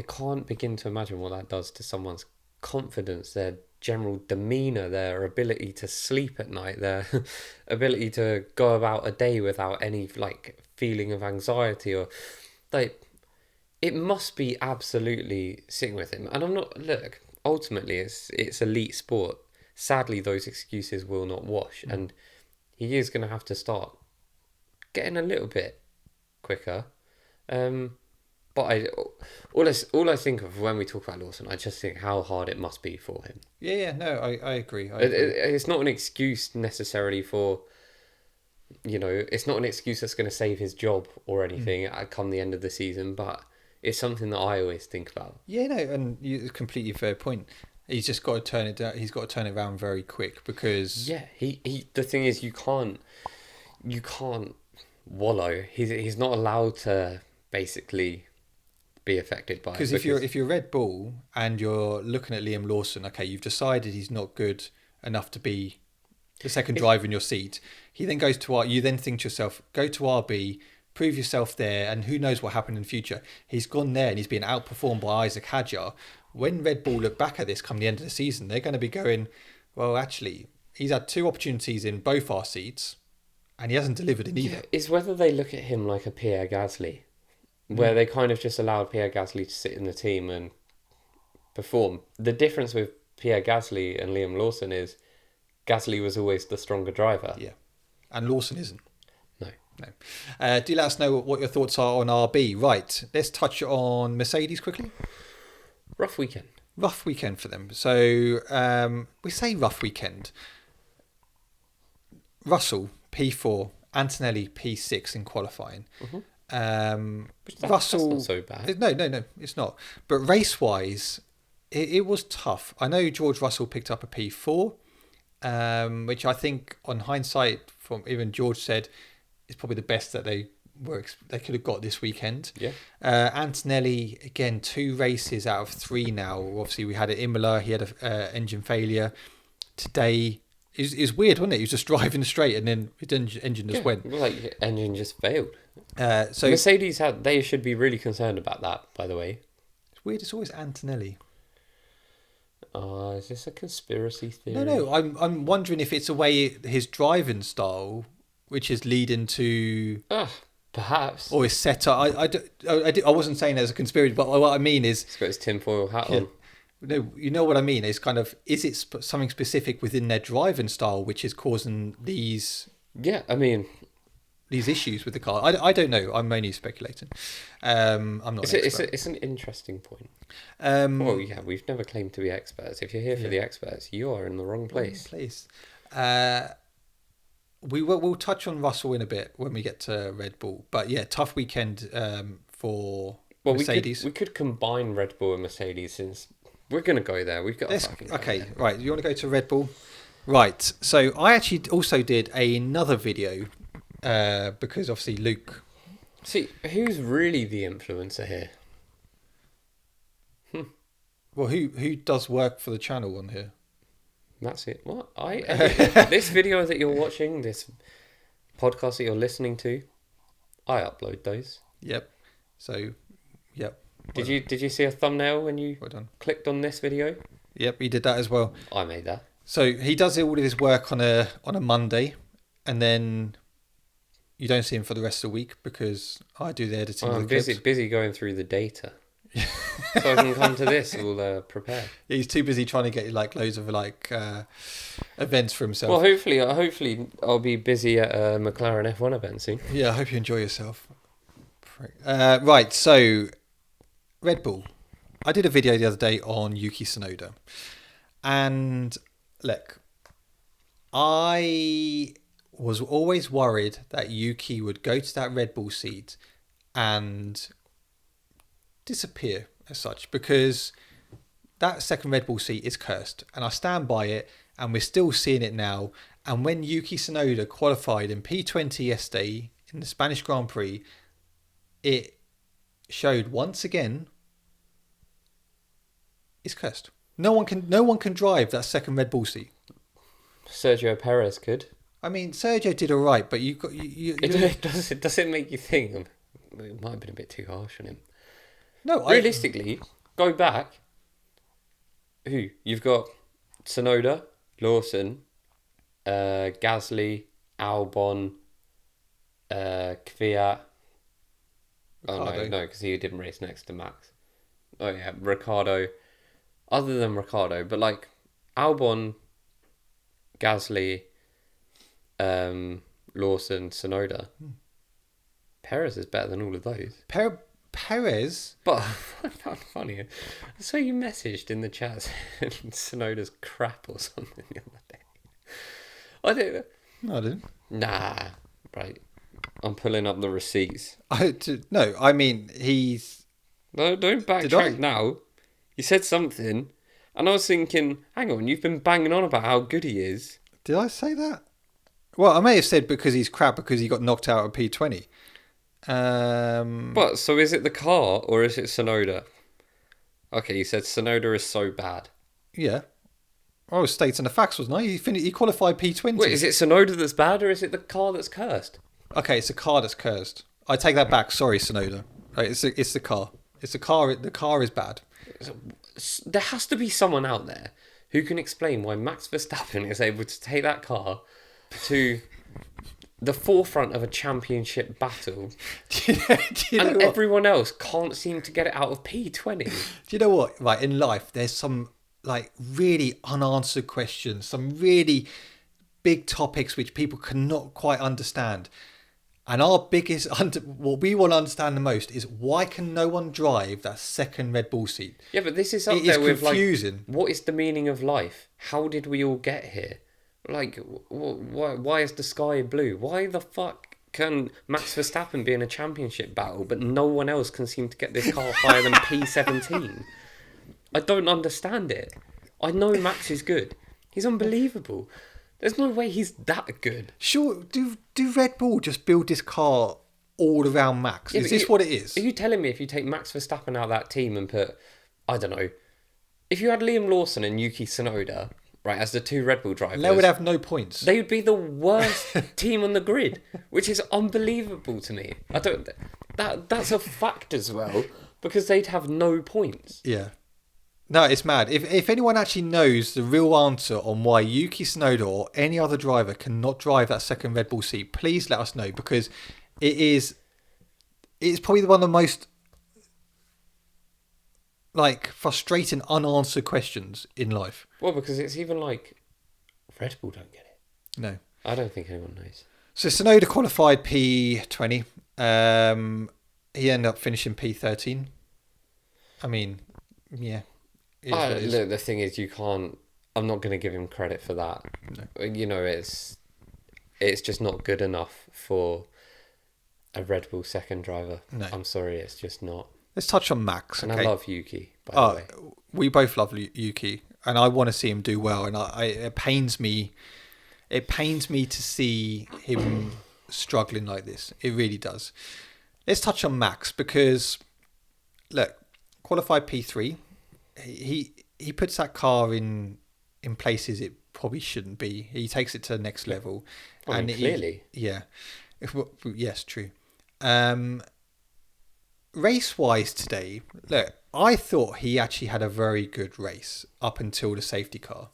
can't begin to imagine what that does to someone's confidence, their general demeanour, their ability to sleep at night, their ability to go about a day without any like feeling of anxiety or like it must be absolutely sitting with him. And I'm not look, ultimately it's elite sport. Sadly those excuses will not wash and he is gonna have to start getting a little bit quicker. But all I think of when we talk about Lawson, I just think how hard it must be for him. Yeah, no, I agree. It's not an excuse necessarily for, you know, it's not an excuse that's going to save his job or anything come the end of the season, but it's something that I always think about. Yeah, no, and it's a completely fair point. He's just got to turn it down. He's got to turn it around very quick because he the thing is you can't wallow. He's not allowed to basically be affected by it. Because if you're Red Bull and you're looking at Liam Lawson, okay, you've decided he's not good enough to be the second driver in your seat. He then goes to you then think to yourself, go to RB, prove yourself there, and who knows what happened in the future. He's gone there and he's been outperformed by Isaac Hadjar. When Red Bull look back at this come the end of the season, they're going to be going, well, actually, he's had 2 opportunities in both our seats and he hasn't delivered in either. It's whether they look at him like a Pierre Gasly, where they kind of just allowed Pierre Gasly to sit in the team and perform. The difference with Pierre Gasly and Liam Lawson is Gasly was always the stronger driver. Yeah. And Lawson isn't. No. Do let us know what your thoughts are on RB. Right, let's touch on Mercedes quickly. Rough weekend. Rough weekend for them. So we say rough weekend. Russell, P4, Antonelli, P6 in qualifying. Russell, that's not so bad. No, it's not. But race-wise, it was tough. I know George Russell picked up a P4, which I think, on hindsight, from even George said, is probably the best that they could have got this weekend. Yeah. Antonelli, again, 2 races out of 3 now. Obviously, we had at Imola, he had a engine failure. Today, is weird, wasn't it? He was just driving straight and then his engine just went. Like, engine just failed. So Mercedes they should be really concerned about that, by the way. It's weird, it's always Antonelli. Is this a conspiracy theory? No, I'm wondering if it's a way his driving style, which is leading to... perhaps. Or his setup. I wasn't saying there's a conspiracy, but what I mean is... He's got his tinfoil hat on. No, you know what I mean? It's kind of... Is it something specific within their driving style which is causing these... Yeah, I mean... These issues with the car. I don't know. I'm only speculating. I'm not an expert. It's an interesting point. Well, yeah, we've never claimed to be experts. If you're here for the experts, you are in the wrong place. We'll touch on Russell in a bit when we get to Red Bull. But yeah, tough weekend for Mercedes. We could combine Red Bull and Mercedes since we're going to go there. We've got okay, right. You want to go to Red Bull? Right. So I actually also did another video because obviously Luke... See, who's really the influencer here? Well, who does work for the channel on here? That's it. What? This video that you're watching, this podcast that you're listening to, I upload those. Yep. So, yep. Did you see a thumbnail when you clicked on this video? Yep, he did that as well. I made that. So he does all of his work on a Monday, and then you don't see him for the rest of the week because I do the editing. I'm busy going through the data. So I can come to this all prepared. He's too busy trying to get like loads of events for himself. Well, hopefully I'll be busy at a McLaren F1 event soon. Yeah, I hope you enjoy yourself. Right, so Red Bull. I did a video the other day on Yuki Tsunoda, and look, I was always worried that Yuki would go to that Red Bull seat and disappear as such, because that second Red Bull seat is cursed, and I stand by it, and we're still seeing it now. And when Yuki Tsunoda qualified in P20 yesterday in the Spanish Grand Prix, it showed once again it's cursed. No one can drive that second Red Bull seat. Sergio Perez could. I mean, Sergio did all right, but you got Does it make you think it might have been a bit too harsh on him? No, realistically, go back. Who you've got? Tsunoda, Lawson, Gasly, Albon, Kvyat. Oh no, because he didn't race next to Max. Oh yeah, Ricciardo. Other than Ricciardo, but like Albon, Gasly, Lawson, Tsunoda. Perez is better than all of those. Perez. But I found funny. I saw you messaged in the chat Tsunoda's crap or something the other day. I didn't. No, I didn't. Nah, right. I'm pulling up the receipts. No, I mean he's. No, don't backtrack now. You said something, and I was thinking, hang on, you've been banging on about how good he is. Did I say that? Well, I may have said because he's crap because he got knocked out of P20. But so is it the car or is it Tsunoda? Okay, you said Tsunoda is so bad. Yeah. I was stating the facts, wasn't I? He qualified P20. Wait, is it Tsunoda that's bad or is it the car that's cursed? Okay, it's the car that's cursed. I take that back. Sorry, Tsunoda. Right, it's the car. It's the car. The car is bad. There has to be someone out there who can explain why Max Verstappen is able to take that car to the forefront of a championship battle, and everyone else can't seem to get it out of P20. Do you know what? Right, in life, there's some like really unanswered questions, some really big topics which people cannot quite understand. And our biggest, what we want to understand the most is why can no one drive that second Red Bull seat? Yeah, but this is up there with confusing. Like, what is the meaning of life? How did we all get here? Like, why is the sky blue? Why the fuck can Max Verstappen be in a championship battle, but no one else can seem to get this car higher than P17? I don't understand it. I know Max is good. He's unbelievable. There's no way he's that good. Sure, do Red Bull just build this car all around Max? Yeah, is this what it is? Are you telling me if you take Max Verstappen out of that team and put, I don't know, if you had Liam Lawson and Yuki Tsunoda, right, as the two Red Bull drivers... They would have no points. They would be the worst team on the grid, which is unbelievable to me. That's a fact as well, because they'd have no points. Yeah. No, it's mad. If anyone actually knows the real answer on why Yuki Tsunoda or any other driver cannot drive that second Red Bull seat, please let us know, because it's probably one of the most like frustrating unanswered questions in life. Well, because it's even like Red Bull don't get it. No. I don't think anyone knows. So Tsunoda qualified P20. He ended up finishing P13. I mean, yeah. Look, the thing is, I'm not going to give him credit for that. No. You know, it's just not good enough for a Red Bull second driver. No. I'm sorry, it's just not. Let's touch on Max. And I love Yuki, by the way. We both love Yuki, and I want to see him do well. And it pains me. It pains me to see him struggling like this. It really does. Let's touch on Max because, look, qualified P3. He puts that car in places it probably shouldn't be. He takes it to the next level. And clearly. Yes, true. Race-wise today, look, I thought he actually had a very good race up until the safety car.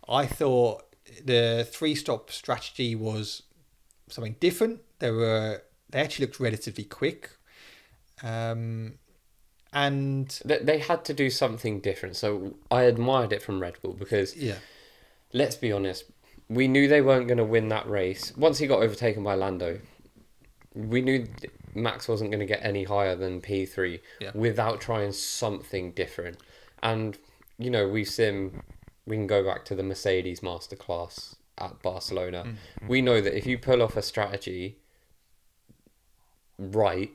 I thought the three-stop strategy was something different. They actually looked relatively quick. And they had to do something different. So I admired it from Red Bull because, let's be honest, we knew they weren't going to win that race. Once he got overtaken by Lando, we knew Max wasn't going to get any higher than P3 without trying something different. And, you know, we can go back to the Mercedes masterclass at Barcelona. Mm-hmm. We know that if you pull off a strategy right,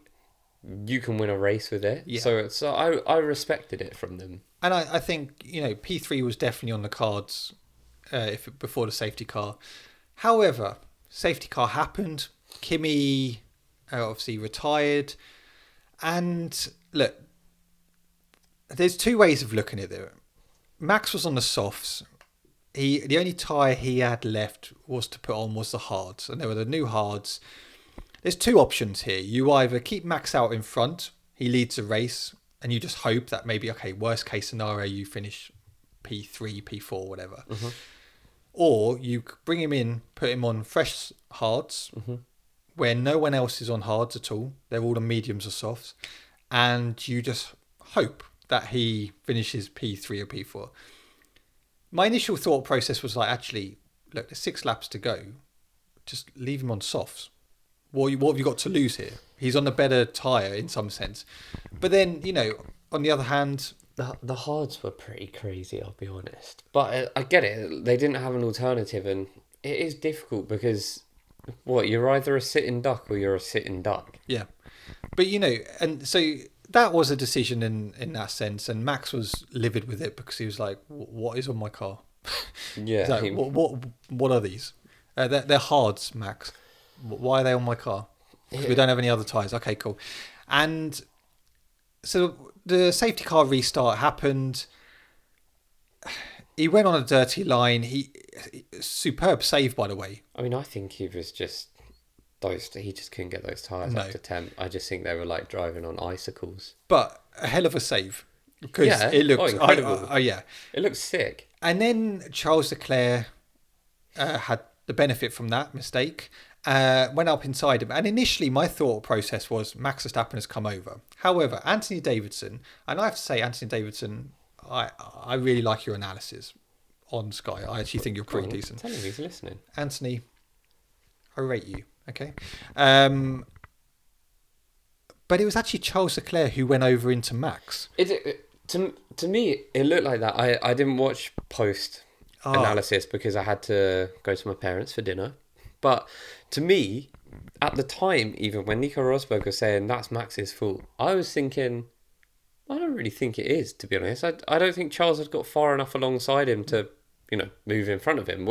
you can win a race with it. Yeah. So I respected it from them. And I think, P3 was definitely on the cards before the safety car. However, safety car happened. Kimi obviously retired. And look, there's two ways of looking at it. Max was on the softs. The only tyre he had left was to put on was the hards. And there were the new hards. There's two options here. You either keep Max out in front, he leads the race, and you just hope that maybe, okay, worst case scenario, you finish P3, P4, whatever. Mm-hmm. Or you bring him in, put him on fresh hards, where no one else is on hards at all. They're all the mediums or softs. And you just hope that he finishes P3 or P4. My initial thought process was like, actually, look, there's 6 laps to go. Just leave him on softs. What have you got to lose here? He's on a better tyre in some sense. But then, on the other hand... The hards were pretty crazy, I'll be honest. But I get it. They didn't have an alternative, and it is difficult because, you're either a sitting duck or you're a sitting duck. Yeah. But, and so that was a decision in that sense, and Max was livid with it because he was like, what is on my car? Yeah. Like, what are these? They're hards, Max. Why are they on my car? Because we don't have any other tyres. Okay, cool. And so the safety car restart happened. He went on a dirty line. Superb save, by the way. I mean, I think he was just he just couldn't get those tyres up to temp. I just think they were like driving on icicles. But a hell of a save. Because it looked incredible. Yeah. It looked sick. And then Charles Leclerc had the benefit from that mistake. Went up inside him. And initially, my thought process was Max Verstappen has come over. However, Anthony Davidson, and I have to say, Anthony Davidson, I really like your analysis on Sky. I actually think you're pretty decent. Tell him he's listening. Anthony, I rate you. Okay. But it was actually Charles Leclerc who went over into Max. To me, it looked like that. I didn't watch post analysis because I had to go to my parents for dinner. But to me, at the time, even when Nico Rosberg was saying that's Max's fault, I was thinking, I don't really think it is, to be honest. I don't think Charles had got far enough alongside him to, move in front of him.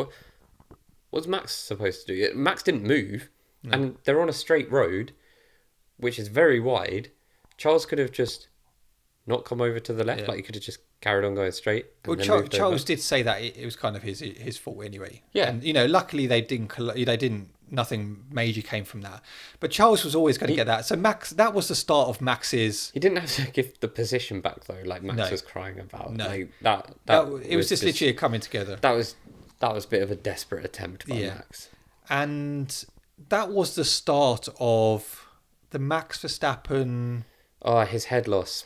What's Max supposed to do? Max didn't move, and they're on a straight road, which is very wide. Charles could have just not come over to the left, like he could have just carried on going straight. Well, Charles did say that it was kind of his fault anyway. Yeah, and luckily they didn't. Nothing major came from that. But Charles was always going to get that. So Max, that was the start of Max's. He didn't have to give the position back though, like Max was crying about. No, like, it was just literally coming together. That was a bit of a desperate attempt by Max. And that was the start of the Max Verstappen. Oh, his head loss.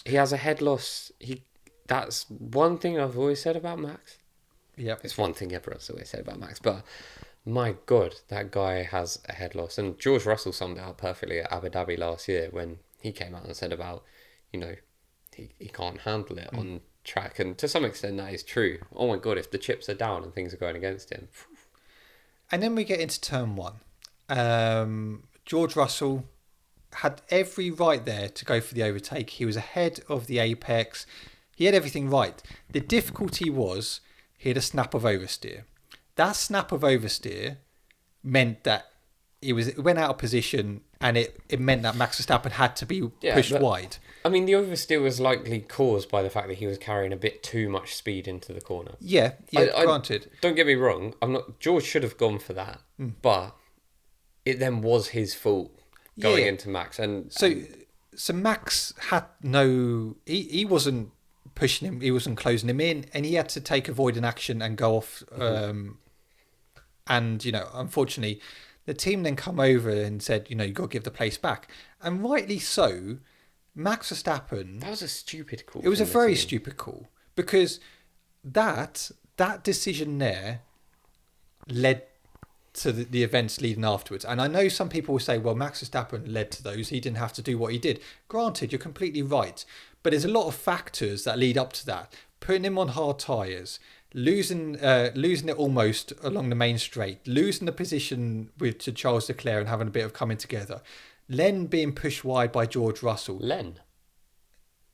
He has a head loss. That's one thing I've always said about Max. Yeah, it's one thing everyone's always said about Max, but my God, that guy has a head loss. And George Russell summed it up perfectly at Abu Dhabi last year when he came out and said about, he can't handle it on track. And to some extent that is true. Oh my God, if the chips are down and things are going against him. And then we get into turn 1. George Russell had every right there to go for the overtake. He was ahead of the apex. He had everything right. The difficulty was he had a snap of oversteer. That snap of oversteer meant that it went out of position, and it meant that Max Verstappen had to be pushed wide. I mean, the oversteer was likely caused by the fact that he was carrying a bit too much speed into the corner. Yeah, granted. Don't get me wrong. George should have gone for that, but it then was his fault going into Max. And so Max had no. He wasn't pushing him. He wasn't closing him in, and he had to take avoiding action and go off. And unfortunately, the team then come over and said, you got to give the place back, and rightly so. Max Verstappen. That was a stupid call. It was a very stupid call because that decision there led to the events leading afterwards. And I know some people will say, well, Max Verstappen led to those. He didn't have to do what he did. Granted, you're completely right. But there's a lot of factors that lead up to that. Putting him on hard tyres, losing it almost along the main straight, losing the position to Charles Leclerc and having a bit of coming together. Len being pushed wide by George Russell. Len.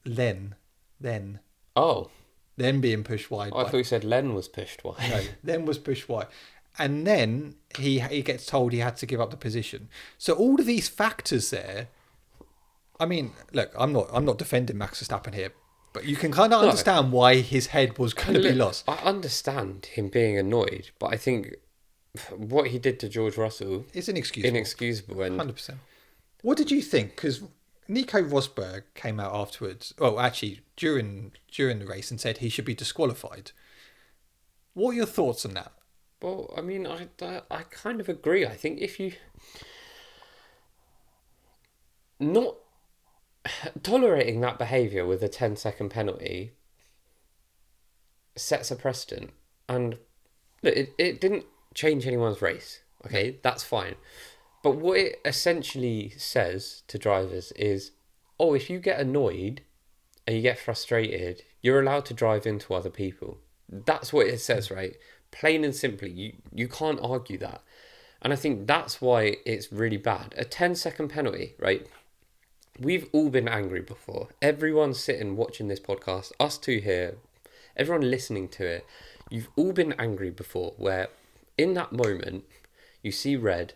Then Oh, being pushed wide. I thought you said Len was pushed wide. No, then was pushed wide. And then he gets told he had to give up the position. So all of these factors there. I mean, look, I'm not defending Max Verstappen here, but you can kind of understand why his head was going to be lost. I understand him being annoyed, but I think what he did to George Russell is inexcusable. And 100%. What did you think? Because Nico Rosberg came out afterwards. Well, actually, during the race, and said he should be disqualified. What are your thoughts on that? Well, I mean, I kind of agree. I think if you not tolerating that behaviour with a 10-second penalty sets a precedent, and look, it didn't change anyone's race. Okay, that's fine. But what it essentially says to drivers is, oh, if you get annoyed and you get frustrated, you're allowed to drive into other people. That's what it says, right? Plain and simply, you can't argue that. And I think that's why it's really bad. A 10-second penalty, right? We've all been angry before. Everyone sitting watching this podcast, us two here, everyone listening to it, you've all been angry before, where in that moment you see red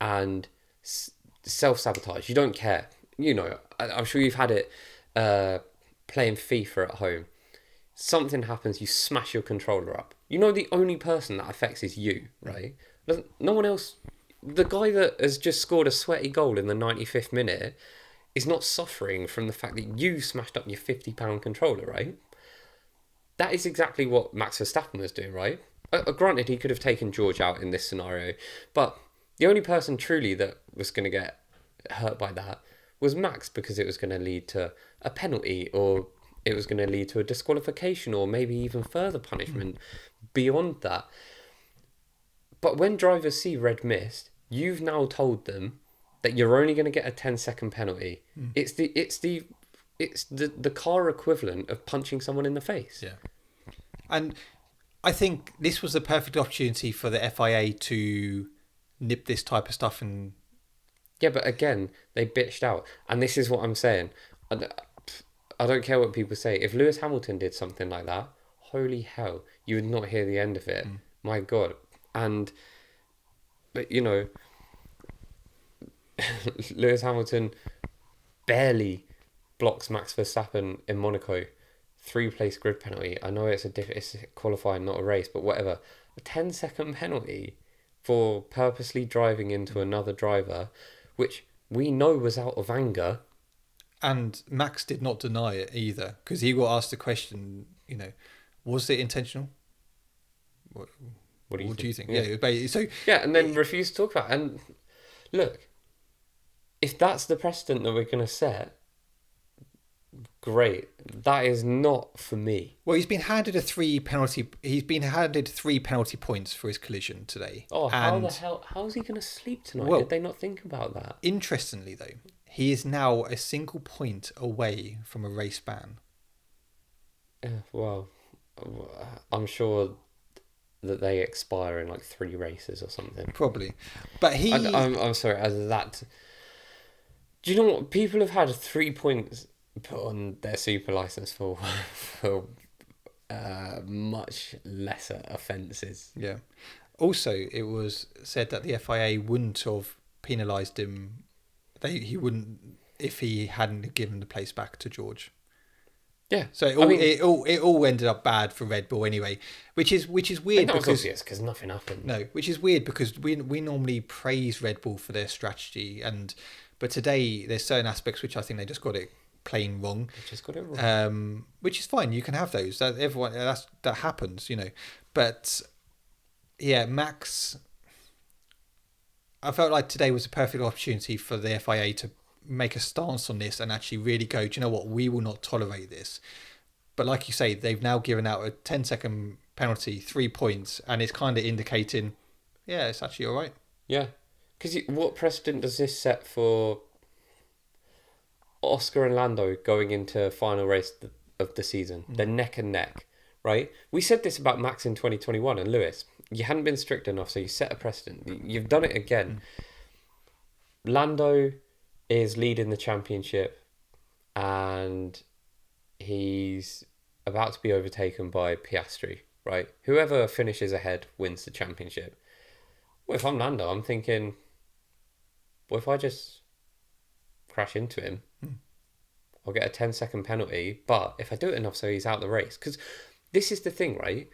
and self-sabotage. You don't care. You know, I'm sure you've had it playing FIFA at home. Something happens, you smash your controller up. You know the only person that affects is you, right? No one else. The guy that has just scored a sweaty goal in the 95th minute is not suffering from the fact that you smashed up your £50 controller, right? That is exactly what Max Verstappen was doing, right? Granted, he could have taken George out in this scenario, but the only person truly that was going to get hurt by that was Max, because it was going to lead to a penalty, or it was going to lead to a disqualification, or maybe even further punishment beyond that. But when drivers see red mist, you've now told them that you're only going to get a 10-second penalty. It's the car equivalent of punching someone in the face. Yeah. And I think this was the perfect opportunity for the FIA to nip this type of stuff. And yeah, but again, they bitched out. And this is what I'm saying. I don't care what people say. If Lewis Hamilton did something like that, holy hell, you would not hear the end of it. My God. But you know, Lewis Hamilton barely blocks Max Verstappen in Monaco. 3-place grid penalty. I know it's qualifying, not a race, but whatever. A 10-second penalty for purposely driving into another driver, which we know was out of anger. And Max did not deny it either, because he got asked the question, you know, was it intentional? What do you think? Yeah, and then refused to talk about it. And look, if that's the precedent that we're going to set, great. That is not for me. Well, he's been handed 3 penalty points for his collision today. Oh, how the hell? How is he going to sleep tonight? Did they not think about that? Interestingly, though, he is now a single point away from a race ban. Well, I'm sure that they expire in like 3 races or something. Probably, but I'm sorry. As that, do you know what? People have had 3 points put on their super license for much lesser offences. Yeah. Also, it was said that the FIA wouldn't have penalised him. He wouldn't if he hadn't given the place back to George. Yeah. So it all ended up bad for Red Bull anyway, which is weird because nothing happened. No, which is weird because we normally praise Red Bull for their strategy, but today there's certain aspects which I think they just got it plain wrong. Just got it wrong. Which is fine. You can have those. That happens, you know. But yeah, Max. I felt like today was a perfect opportunity for the FIA to make a stance on this and actually really go, do you know what? We will not tolerate this. But like you say, they've now given out a 10-second penalty, 3 points, and it's kind of indicating, yeah, it's actually all right. Yeah, because what precedent does this set for Oscar and Lando going into final race of the season? They're neck and neck, right? We said this about Max in 2021 and Lewis. You hadn't been strict enough, so you set a precedent. You've done it again. Lando is leading the championship, and he's about to be overtaken by Piastri, right? Whoever finishes ahead wins the championship. Well, if I'm Lando, I'm thinking, what if I just crash into him? I'll get a 10-second penalty, but if I do it enough so he's out the race. Because this is the thing, right?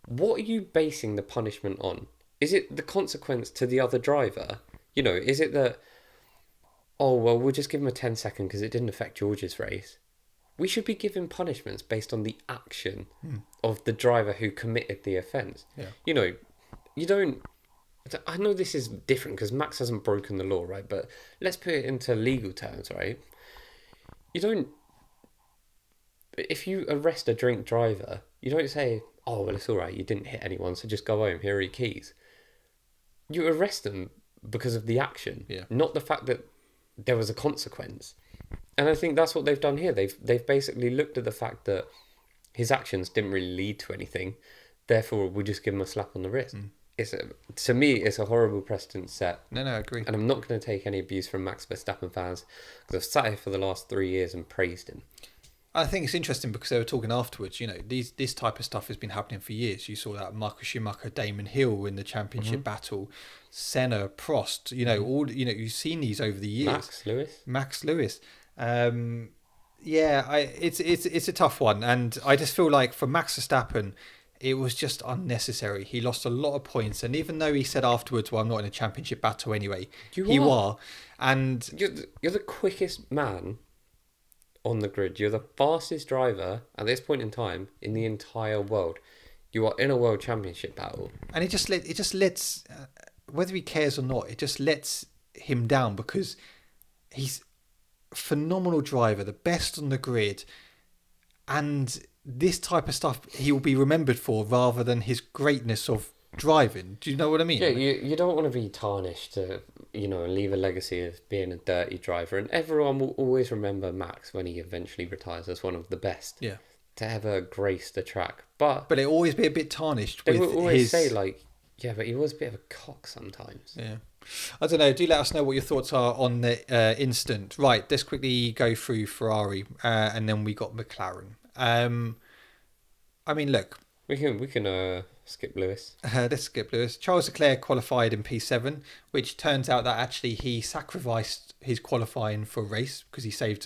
What are you basing the punishment on? Is it the consequence to the other driver? You know, is it that, oh, well, we'll just give him a 10-second because it didn't affect George's race? We should be giving punishments based on the action of the driver who committed the offence. Yeah. You know, you don't... I know this is different because Max hasn't broken the law, right? But let's put it into legal terms, right? You don't... If you arrest a drink driver, you don't say, oh, well, it's all right, you didn't hit anyone, so just go home, here are your keys. You arrest them because of the action, not the fact that there was a consequence. And I think that's what they've done here. They've basically looked at the fact that his actions didn't really lead to anything, therefore we'll just give him a slap on the wrist. To me, it's a horrible precedent set. No, I agree. And I'm not going to take any abuse from Max Verstappen fans because I've sat here for the last 3 years and praised him. I think it's interesting because they were talking afterwards, you know, this type of stuff has been happening for years. You saw that Michael Schumacher, Damon Hill in the championship battle, Senna, Prost, you know, all, you know, you've seen these over the years. Max Lewis. It's a tough one. And I just feel like for Max Verstappen, it was just unnecessary. He lost a lot of points. And even though he said afterwards, well, I'm not in a championship battle anyway, you are. And you're the quickest man on the grid. You're the fastest driver at this point in time in the entire world. You are in a world championship battle, and it just lets whether he cares or not, it just lets him down because he's a phenomenal driver, the best on the grid, and this type of stuff he will be remembered for rather than his greatness of driving. Do you know what I mean? Yeah, you don't want to be tarnished to, you know, and leave a legacy of being a dirty driver. And everyone will always remember Max when he eventually retires as one of the best to ever grace the track. But it always be a bit tarnished. They will always say, like, yeah, but he was a bit of a cock sometimes. Yeah. I don't know. Do let us know what your thoughts are on the incident. Right, let's quickly go through Ferrari and then we got McLaren. I mean, look. We can skip Lewis. Let's skip Lewis. Charles Leclerc qualified in P7, which turns out that actually he sacrificed his qualifying for a race because he saved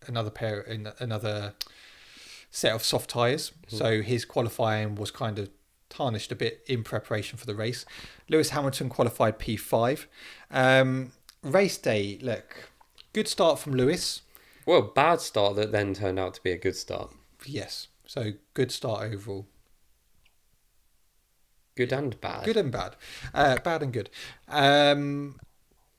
another set of soft tyres. So his qualifying was kind of tarnished a bit in preparation for the race. Lewis Hamilton qualified P5. Race day, look, good start from Lewis. Well, bad start that then turned out to be a good start. Yes, so good start overall. Good and bad. Good and bad. Bad and good. And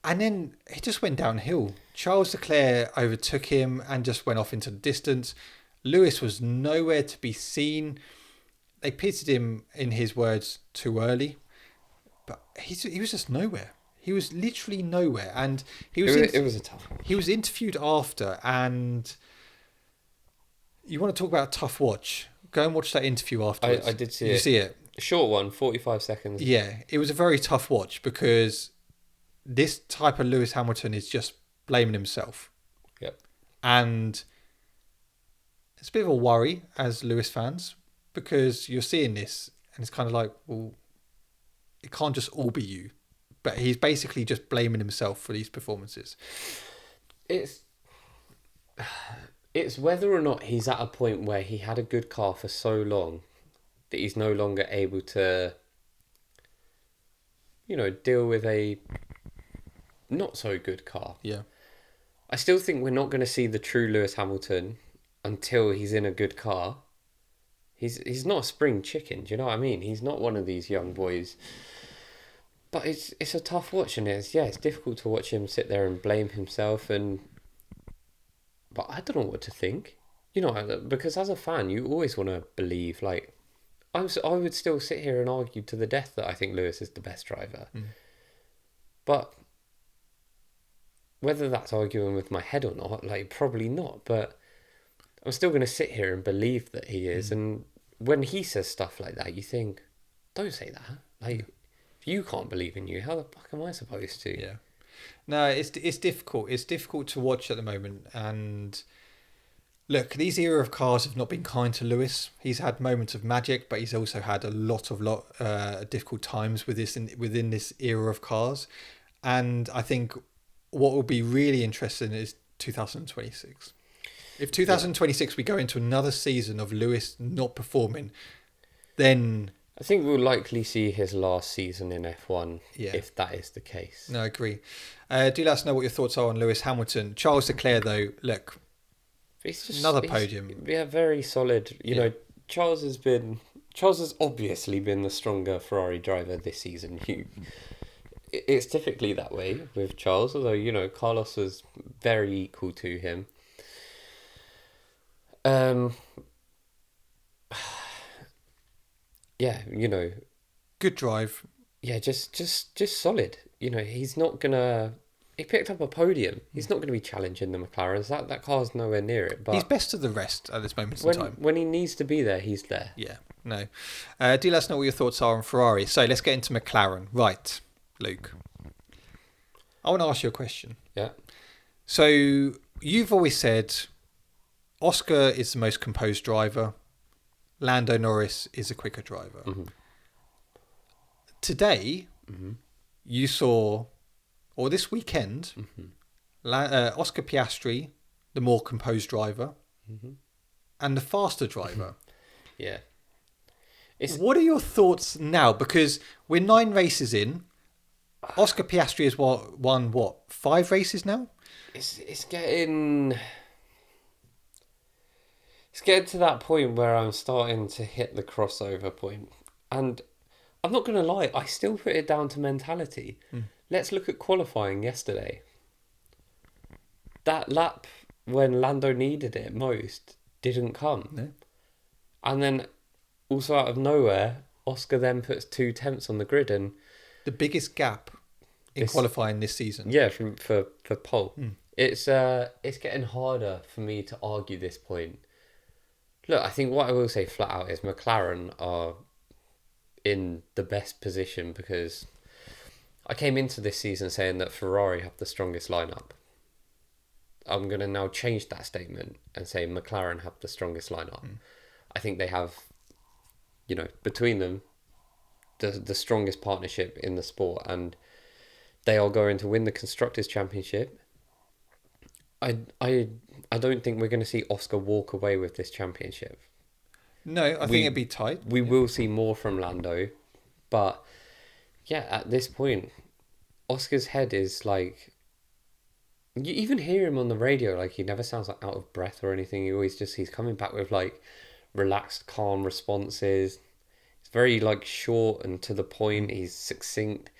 then it just went downhill. Charles Leclerc overtook him and just went off into the distance. Lewis was nowhere to be seen. They pitted him, in his words, too early. But he was just nowhere. He was literally nowhere. And it was a tough one. He was interviewed after, and you want to talk about a tough watch. Go and watch that interview afterwards. I did see it. You see it? A short one, 45 seconds. Yeah, it was a very tough watch because this type of Lewis Hamilton is just blaming himself. Yep. And it's a bit of a worry as Lewis fans because you're seeing this and it's kind of like, well, it can't just all be you. But he's basically just blaming himself for these performances. It's whether or not he's at a point where he had a good car for so long that he's no longer able to, you know, deal with a not so good car. Yeah. I still think we're not going to see the true Lewis Hamilton until he's in a good car. He's not a spring chicken, do you know what I mean? He's not one of these young boys. But it's a tough watch, and it's difficult to watch him sit there and blame himself. But I don't know what to think, you know, because as a fan, you always want to believe. Like, I would still sit here and argue to the death that I think Lewis is the best driver. But whether that's arguing with my head or not, like, probably not. But I'm still going to sit here and believe that he is. And when he says stuff like that, you think, don't say that. Like, if you can't believe in you, how the fuck am I supposed to? Yeah. No, it's difficult. It's difficult to watch at the moment. And look, these era of cars have not been kind to Lewis. He's had moments of magic, but he's also had a lot of difficult times with this within this era of cars. And I think what will be really interesting is 2026. If 2026 we go into another season of Lewis not performing, then I think we'll likely see his last season in F1 if that is the case. No, I agree. Do let us know what your thoughts are on Lewis Hamilton. Charles Leclerc, though, look, another podium. Yeah, very solid. You know, Charles has obviously been the stronger Ferrari driver this season. It's typically that way with Charles, although, you know, Carlos was very equal to him. Yeah, you know, good drive. Yeah, just solid. You know, he's not gonna. He picked up a podium. He's not going to be challenging the McLarens. That car's nowhere near it. But he's best of the rest at this moment in time. When he needs to be there, he's there. Yeah, no. Do let us know what your thoughts are on Ferrari. So let's get into McLaren. Right, Luke. I want to ask you a question. Yeah. So you've always said Oscar is the most composed driver. Lando Norris is a quicker driver. Mm-hmm. Today, you saw, or this weekend, Oscar Piastri, the more composed driver, and the faster driver. Yeah. What are your thoughts now? Because we're 9 races in. Oscar Piastri has won 5 races now? It's getting to that point where I'm starting to hit the crossover point. And I'm not going to lie, I still put it down to mentality. Let's look at qualifying yesterday. That lap when Lando needed it most didn't come. No. And then also out of nowhere, Oscar then puts 2 tenths on the grid, and the biggest gap in qualifying this season. Yeah, for pole. It's getting harder for me to argue this point. Look, I think what I will say flat out is McLaren are in the best position, because I came into this season saying that Ferrari have the strongest lineup. I'm going to now change that statement and say McLaren have the strongest lineup. I think they have, you know, between them, the strongest partnership in the sport, and they are going to win the Constructors' Championship. I don't think we're going to see Oscar walk away with this championship. No, I think it'd be tight. We will see more from Lando, but yeah, at this point, Oscar's head is like, you even hear him on the radio, like he never sounds like out of breath or anything. He's coming back with like relaxed, calm responses. It's very like short and to the point. He's succinct.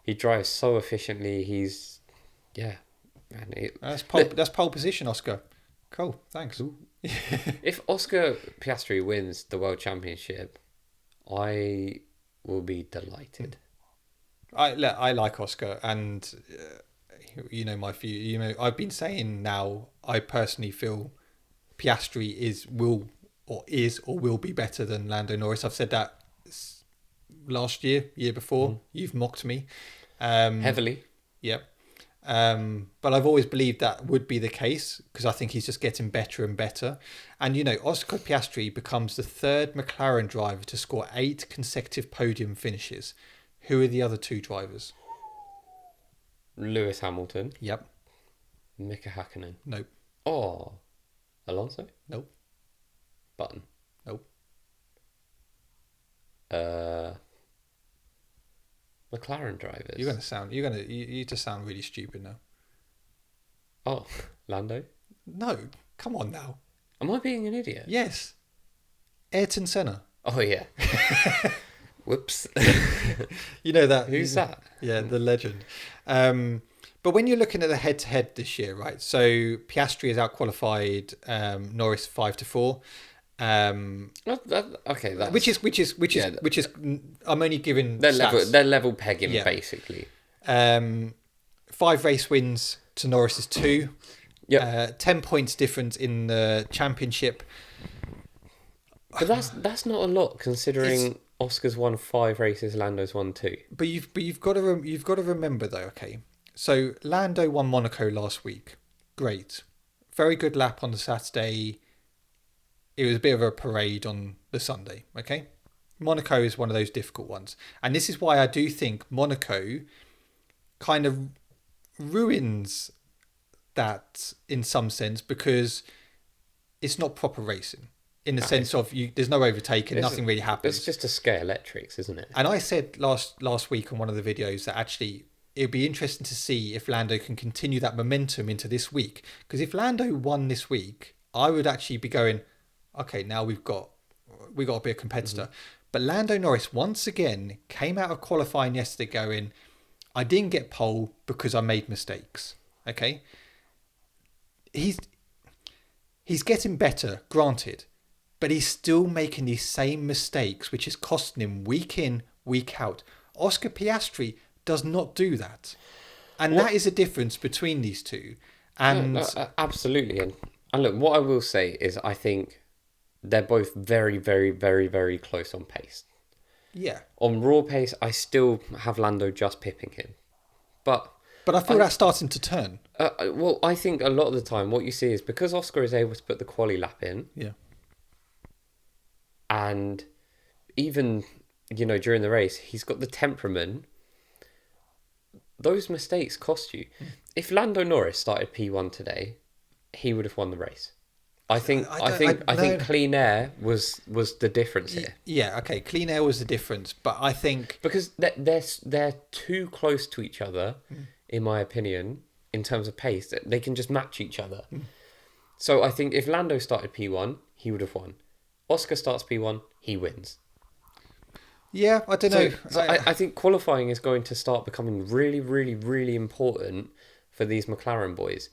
He drives so efficiently. That's pole position, Oscar. Cool, thanks. If Oscar Piastri wins the World Championship, I will be delighted. I like Oscar, and you know my view. You know, I've been saying now, I personally feel Piastri will be better than Lando Norris. I've said that last year before. You've mocked me heavily. Yep. But I've always believed that would be the case, because I think he's just getting better and better. And you know, Oscar Piastri becomes the 3rd McLaren driver to score 8 consecutive podium finishes. Who are the other 2 drivers? Lewis Hamilton. Yep. Mika Hakkinen. Nope. Oh, Alonso. Nope. Button. Nope. McLaren drivers. You just sound really stupid now. Oh, Lando? No, come on now. Am I being an idiot? Yes. Ayrton Senna. Oh yeah. Whoops. You know that. Who's that? Yeah, the legend. But when you're looking at the head-to-head this year, right? So Piastri has outqualified Norris 5-4. Okay, that's... which is I'm only giving they're level pegging basically. 5 race wins to Norris's 2. 10 points difference in the championship. But that's not a lot, considering Oscar's won 5 races, Lando's won 2. But you've got to remember though, okay, So Lando won Monaco last week. Great. Very good lap on the Saturday. It was a bit of a parade on the Sunday, okay? Monaco is one of those difficult ones. And this is why I do think Monaco kind of ruins that in some sense, because it's not proper racing. In the sense of there's no overtaking, nothing really happens. It's just a scare electrics, isn't it? And I said last week on one of the videos that actually it'd be interesting to see if Lando can continue that momentum into this week. Because if Lando won this week, I would actually be going, okay, now we got to be a competitor. Mm-hmm. But Lando Norris once again came out of qualifying yesterday going, I didn't get pole because I made mistakes. Okay, he's getting better, granted. But he's still making these same mistakes, which is costing him week in, week out. Oscar Piastri does not do that. And that is a difference between these two. And no, absolutely. And look, what I will say is I think they're both very, very, very, very close on pace. Yeah. On raw pace, I still have Lando just pipping him. But I feel that's starting to turn. Well, I think a lot of the time what you see is because Oscar is able to put the quali lap in. Yeah. And even, during the race, he's got the temperament. Those mistakes cost you. If Lando Norris started P1 today, he would have won the race. I think clean air was the difference here. Yeah, okay, clean air was the difference, but I think because they're too close to each other, in my opinion, in terms of pace, that they can just match each other. So I think if Lando started P1, he would have won. Oscar starts P1, he wins. Yeah, I don't know. So I think qualifying is going to start becoming really, really, really important for these McLaren boys.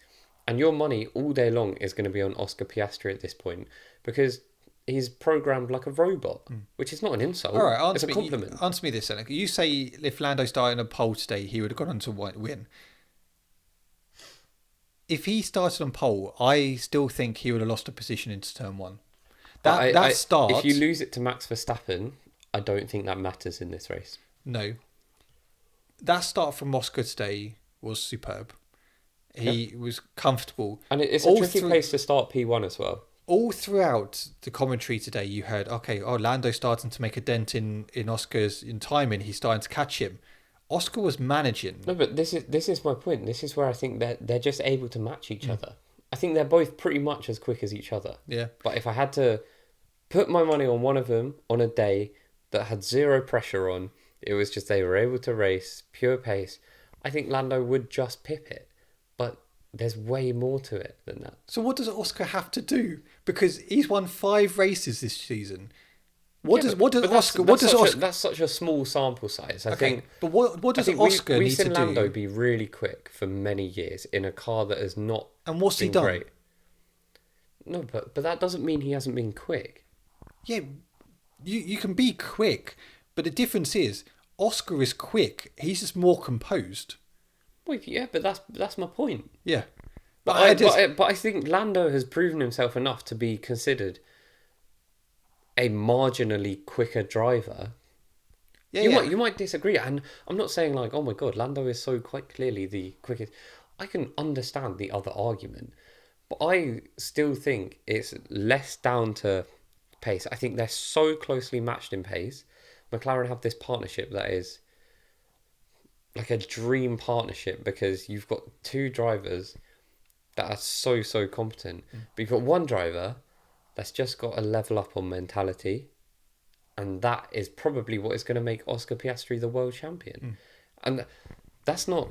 And your money all day long is going to be on Oscar Piastri at this point because he's programmed like a robot, which is not an insult. All right, it's a compliment. Answer me this, then. You say if Lando started in a pole today, he would have gone on to win. If he started on pole, I still think he would have lost a position into turn one. That start. If you lose it to Max Verstappen, I don't think that matters in this race. No. That start from Oscar today was superb. He was comfortable. And it's a tricky place to start P1 as well. All throughout the commentary today, you heard, Lando's starting to make a dent in Oscar's timing. He's starting to catch him. Oscar was managing. No, but this is my point. This is where I think they're just able to match each other. I think they're both pretty much as quick as each other. Yeah. But if I had to put my money on one of them on a day that had zero pressure on, it was just they were able to race, pure pace, I think Lando would just pip it. But there's way more to it than that. So what does Oscar have to do? Because he's won 5 races this season. That's such a small sample size. I think. But what does Oscar need to do? We've seen Lando be really quick for many years in a car that has not. And what's he done? Great. No, but that doesn't mean he hasn't been quick. Yeah, you can be quick, but the difference is Oscar is quick. He's just more composed. Well, yeah, but that's my point. Yeah, but I think Lando has proven himself enough to be considered a marginally quicker driver. Yeah, you might disagree, and I'm not saying like, oh my god, Lando is so quite clearly the quickest. I can understand the other argument, but I still think it's less down to pace. I think they're so closely matched in pace. McLaren have this partnership that is like a dream partnership because you've got 2 drivers that are so competent, but you've got one driver that's just got a level up on mentality, and that is probably what is going to make Oscar Piastri the world champion. And that's not.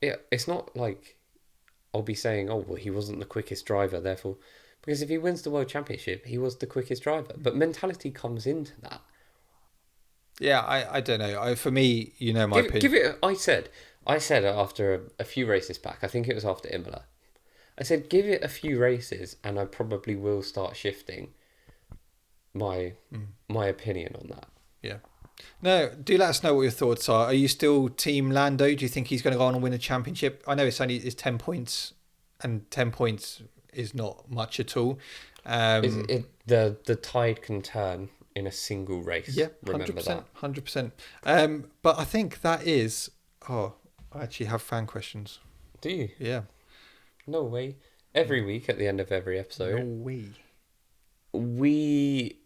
It's not like I'll be saying, oh well, he wasn't the quickest driver, therefore, because if he wins the world championship, he was the quickest driver. But mentality comes into that. Yeah, I don't know. For me, my opinion. Give it. I said after a few races back. I think it was after Imola. I said give it a few races, and I probably will start shifting my opinion on that. Yeah. No, do let us know what your thoughts are. Are you still Team Lando? Do you think he's going to go on and win a championship? I know it's 10 points, and 10 points is not much at all. The tide can turn in a single race. Yeah, remember 100%, that. 100%. But I think that is I actually have fan questions. Do you? Yeah. No way. Every week at the end of every episode, No way. we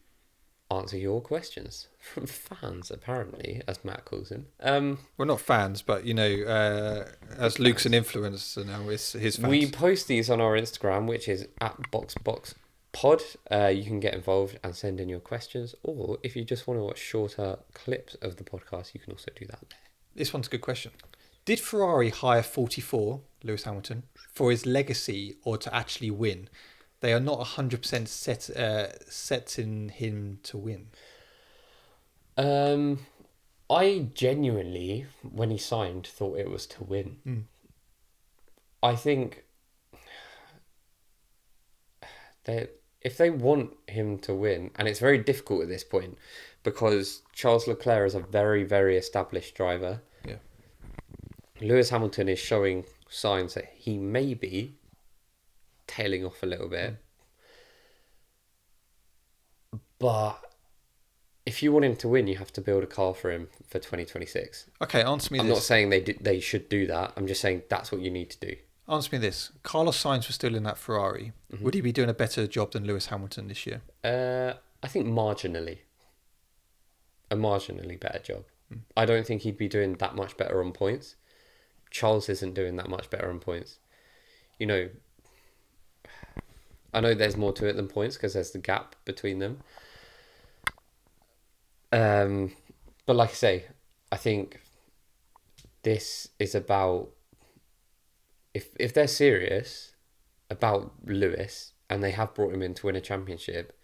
answer your questions from fans, apparently, as Matt calls him. Well, not fans, but, as Luke's an influencer now, it's his fans. We post these on our Instagram, which is at BoxBoxPod. You can get involved and send in your questions, or if you just want to watch shorter clips of the podcast, you can also do that there. This one's a good question. Did Ferrari hire 44, Lewis Hamilton, for his legacy or to actually win? They are not 100% setting him to win. I genuinely, when he signed, thought it was to win. I think that if they want him to win, and it's very difficult at this point because Charles Leclerc is a very, very established driver. Yeah. Lewis Hamilton is showing signs that he may be tailing off a little bit. But if you want him to win, you have to build a car for him for 2026. Okay, answer me I'm this. not saying they should do that. I'm just saying that's what you need to do. Answer me this. Carlos Sainz was still in that Ferrari. Mm-hmm. Would he be doing a better job than Lewis Hamilton this year? I think marginally. A marginally better job. I don't think he'd be doing that much better on points. Charles isn't doing that much better on points. I know there's more to it than points because there's the gap between them. But like I say, I think this is about if they're serious about Lewis and they have brought him in to win a championship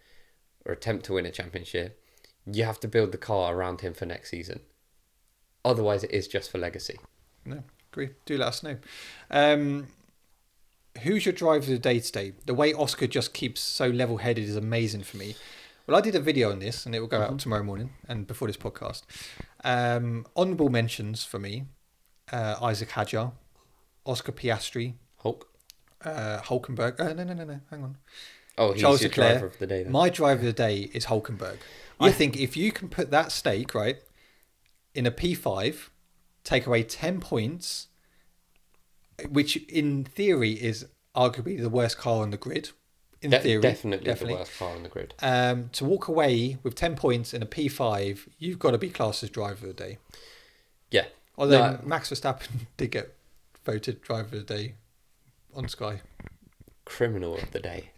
or attempt to win a championship, you have to build the car around him for next season. Otherwise, it is just for legacy. No, agree. Do let us know. Who's your driver of the day today? The way Oscar just keeps so level-headed is amazing for me. Well, I did a video on this, and it will go out tomorrow morning and before this podcast. Honourable mentions for me: Isaac Hadjar, Oscar Piastri, Hulkenberg. No, hang on. Oh, he's Charles your Leclerc. driver of the day then. My driver of the day is Hulkenberg. Yeah. I think if you can put that stake right in a P5, take away 10 points, which in theory is arguably the worst car on the grid. In theory, definitely the worst car on the grid. To walk away with 10 points in a P5, you've got to be classed as driver of the day. Yeah. Although Max Verstappen did get voted driver of the day on Sky. Criminal of the day.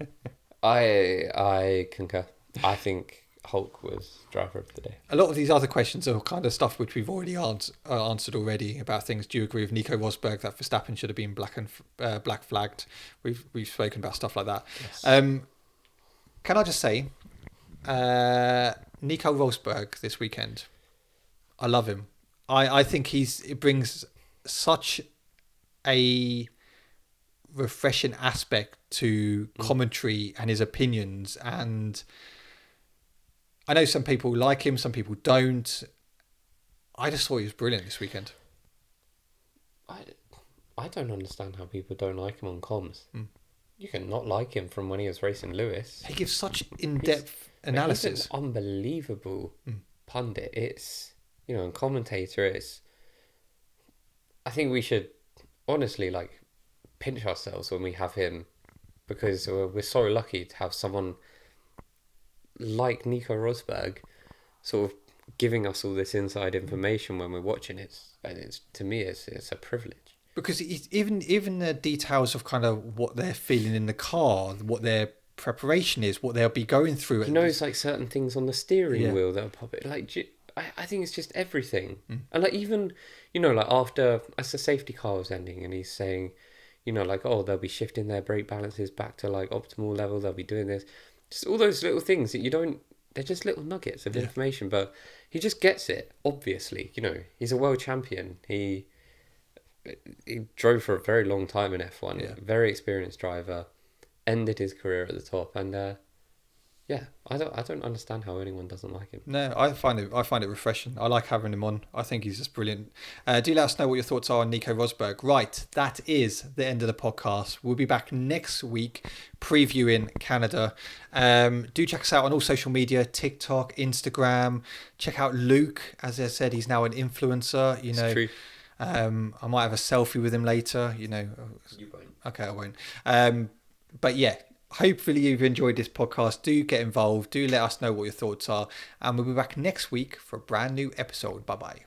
I concur. I think Hulk was driver of the day. A lot of these other questions are kind of stuff which we've already answered already about things. Do you agree with Nico Rosberg that Verstappen should have been black flagged? We've spoken about stuff like that. Yes. Can I just say, Nico Rosberg this weekend, I love him. I think it brings such a refreshing aspect to commentary and his opinions, and I know some people like him, some people don't. I just thought he was brilliant this weekend. I don't understand how people don't like him on comms. You can not like him from when he was racing Lewis. He gives such in-depth analysis. He's an unbelievable pundit. It's, and commentator. I think we should honestly pinch ourselves when we have him, because we're so lucky to have someone like Nico Rosberg sort of giving us all this inside information when we're watching it. And to me it's a privilege, because even the details of kind of what they're feeling in the car, what their preparation is, what they'll be going through. He knows certain things on the steering wheel that are popping. I think it's just everything. And even after, as the safety car was ending and he's saying, they'll be shifting their brake balances back to optimal level, they'll be doing this. Just all those little things that they're just little nuggets of information, but he just gets it, obviously. He's a world champion. He drove for a very long time in F1, very experienced driver, ended his career at the top, and I don't understand how anyone doesn't like him. No, I find it refreshing. I like having him on. I think he's just brilliant. Do let us know what your thoughts are on Nico Rosberg. Right, that is the end of the podcast. We'll be back next week previewing Canada. Do check us out on all social media, TikTok, Instagram. Check out Luke. As I said, he's now an influencer. It's true. I might have a selfie with him later. You won't. Okay, I won't. But yeah, hopefully you've enjoyed this podcast. Do get involved. Do let us know what your thoughts are. And we'll be back next week for a brand new episode. Bye-bye.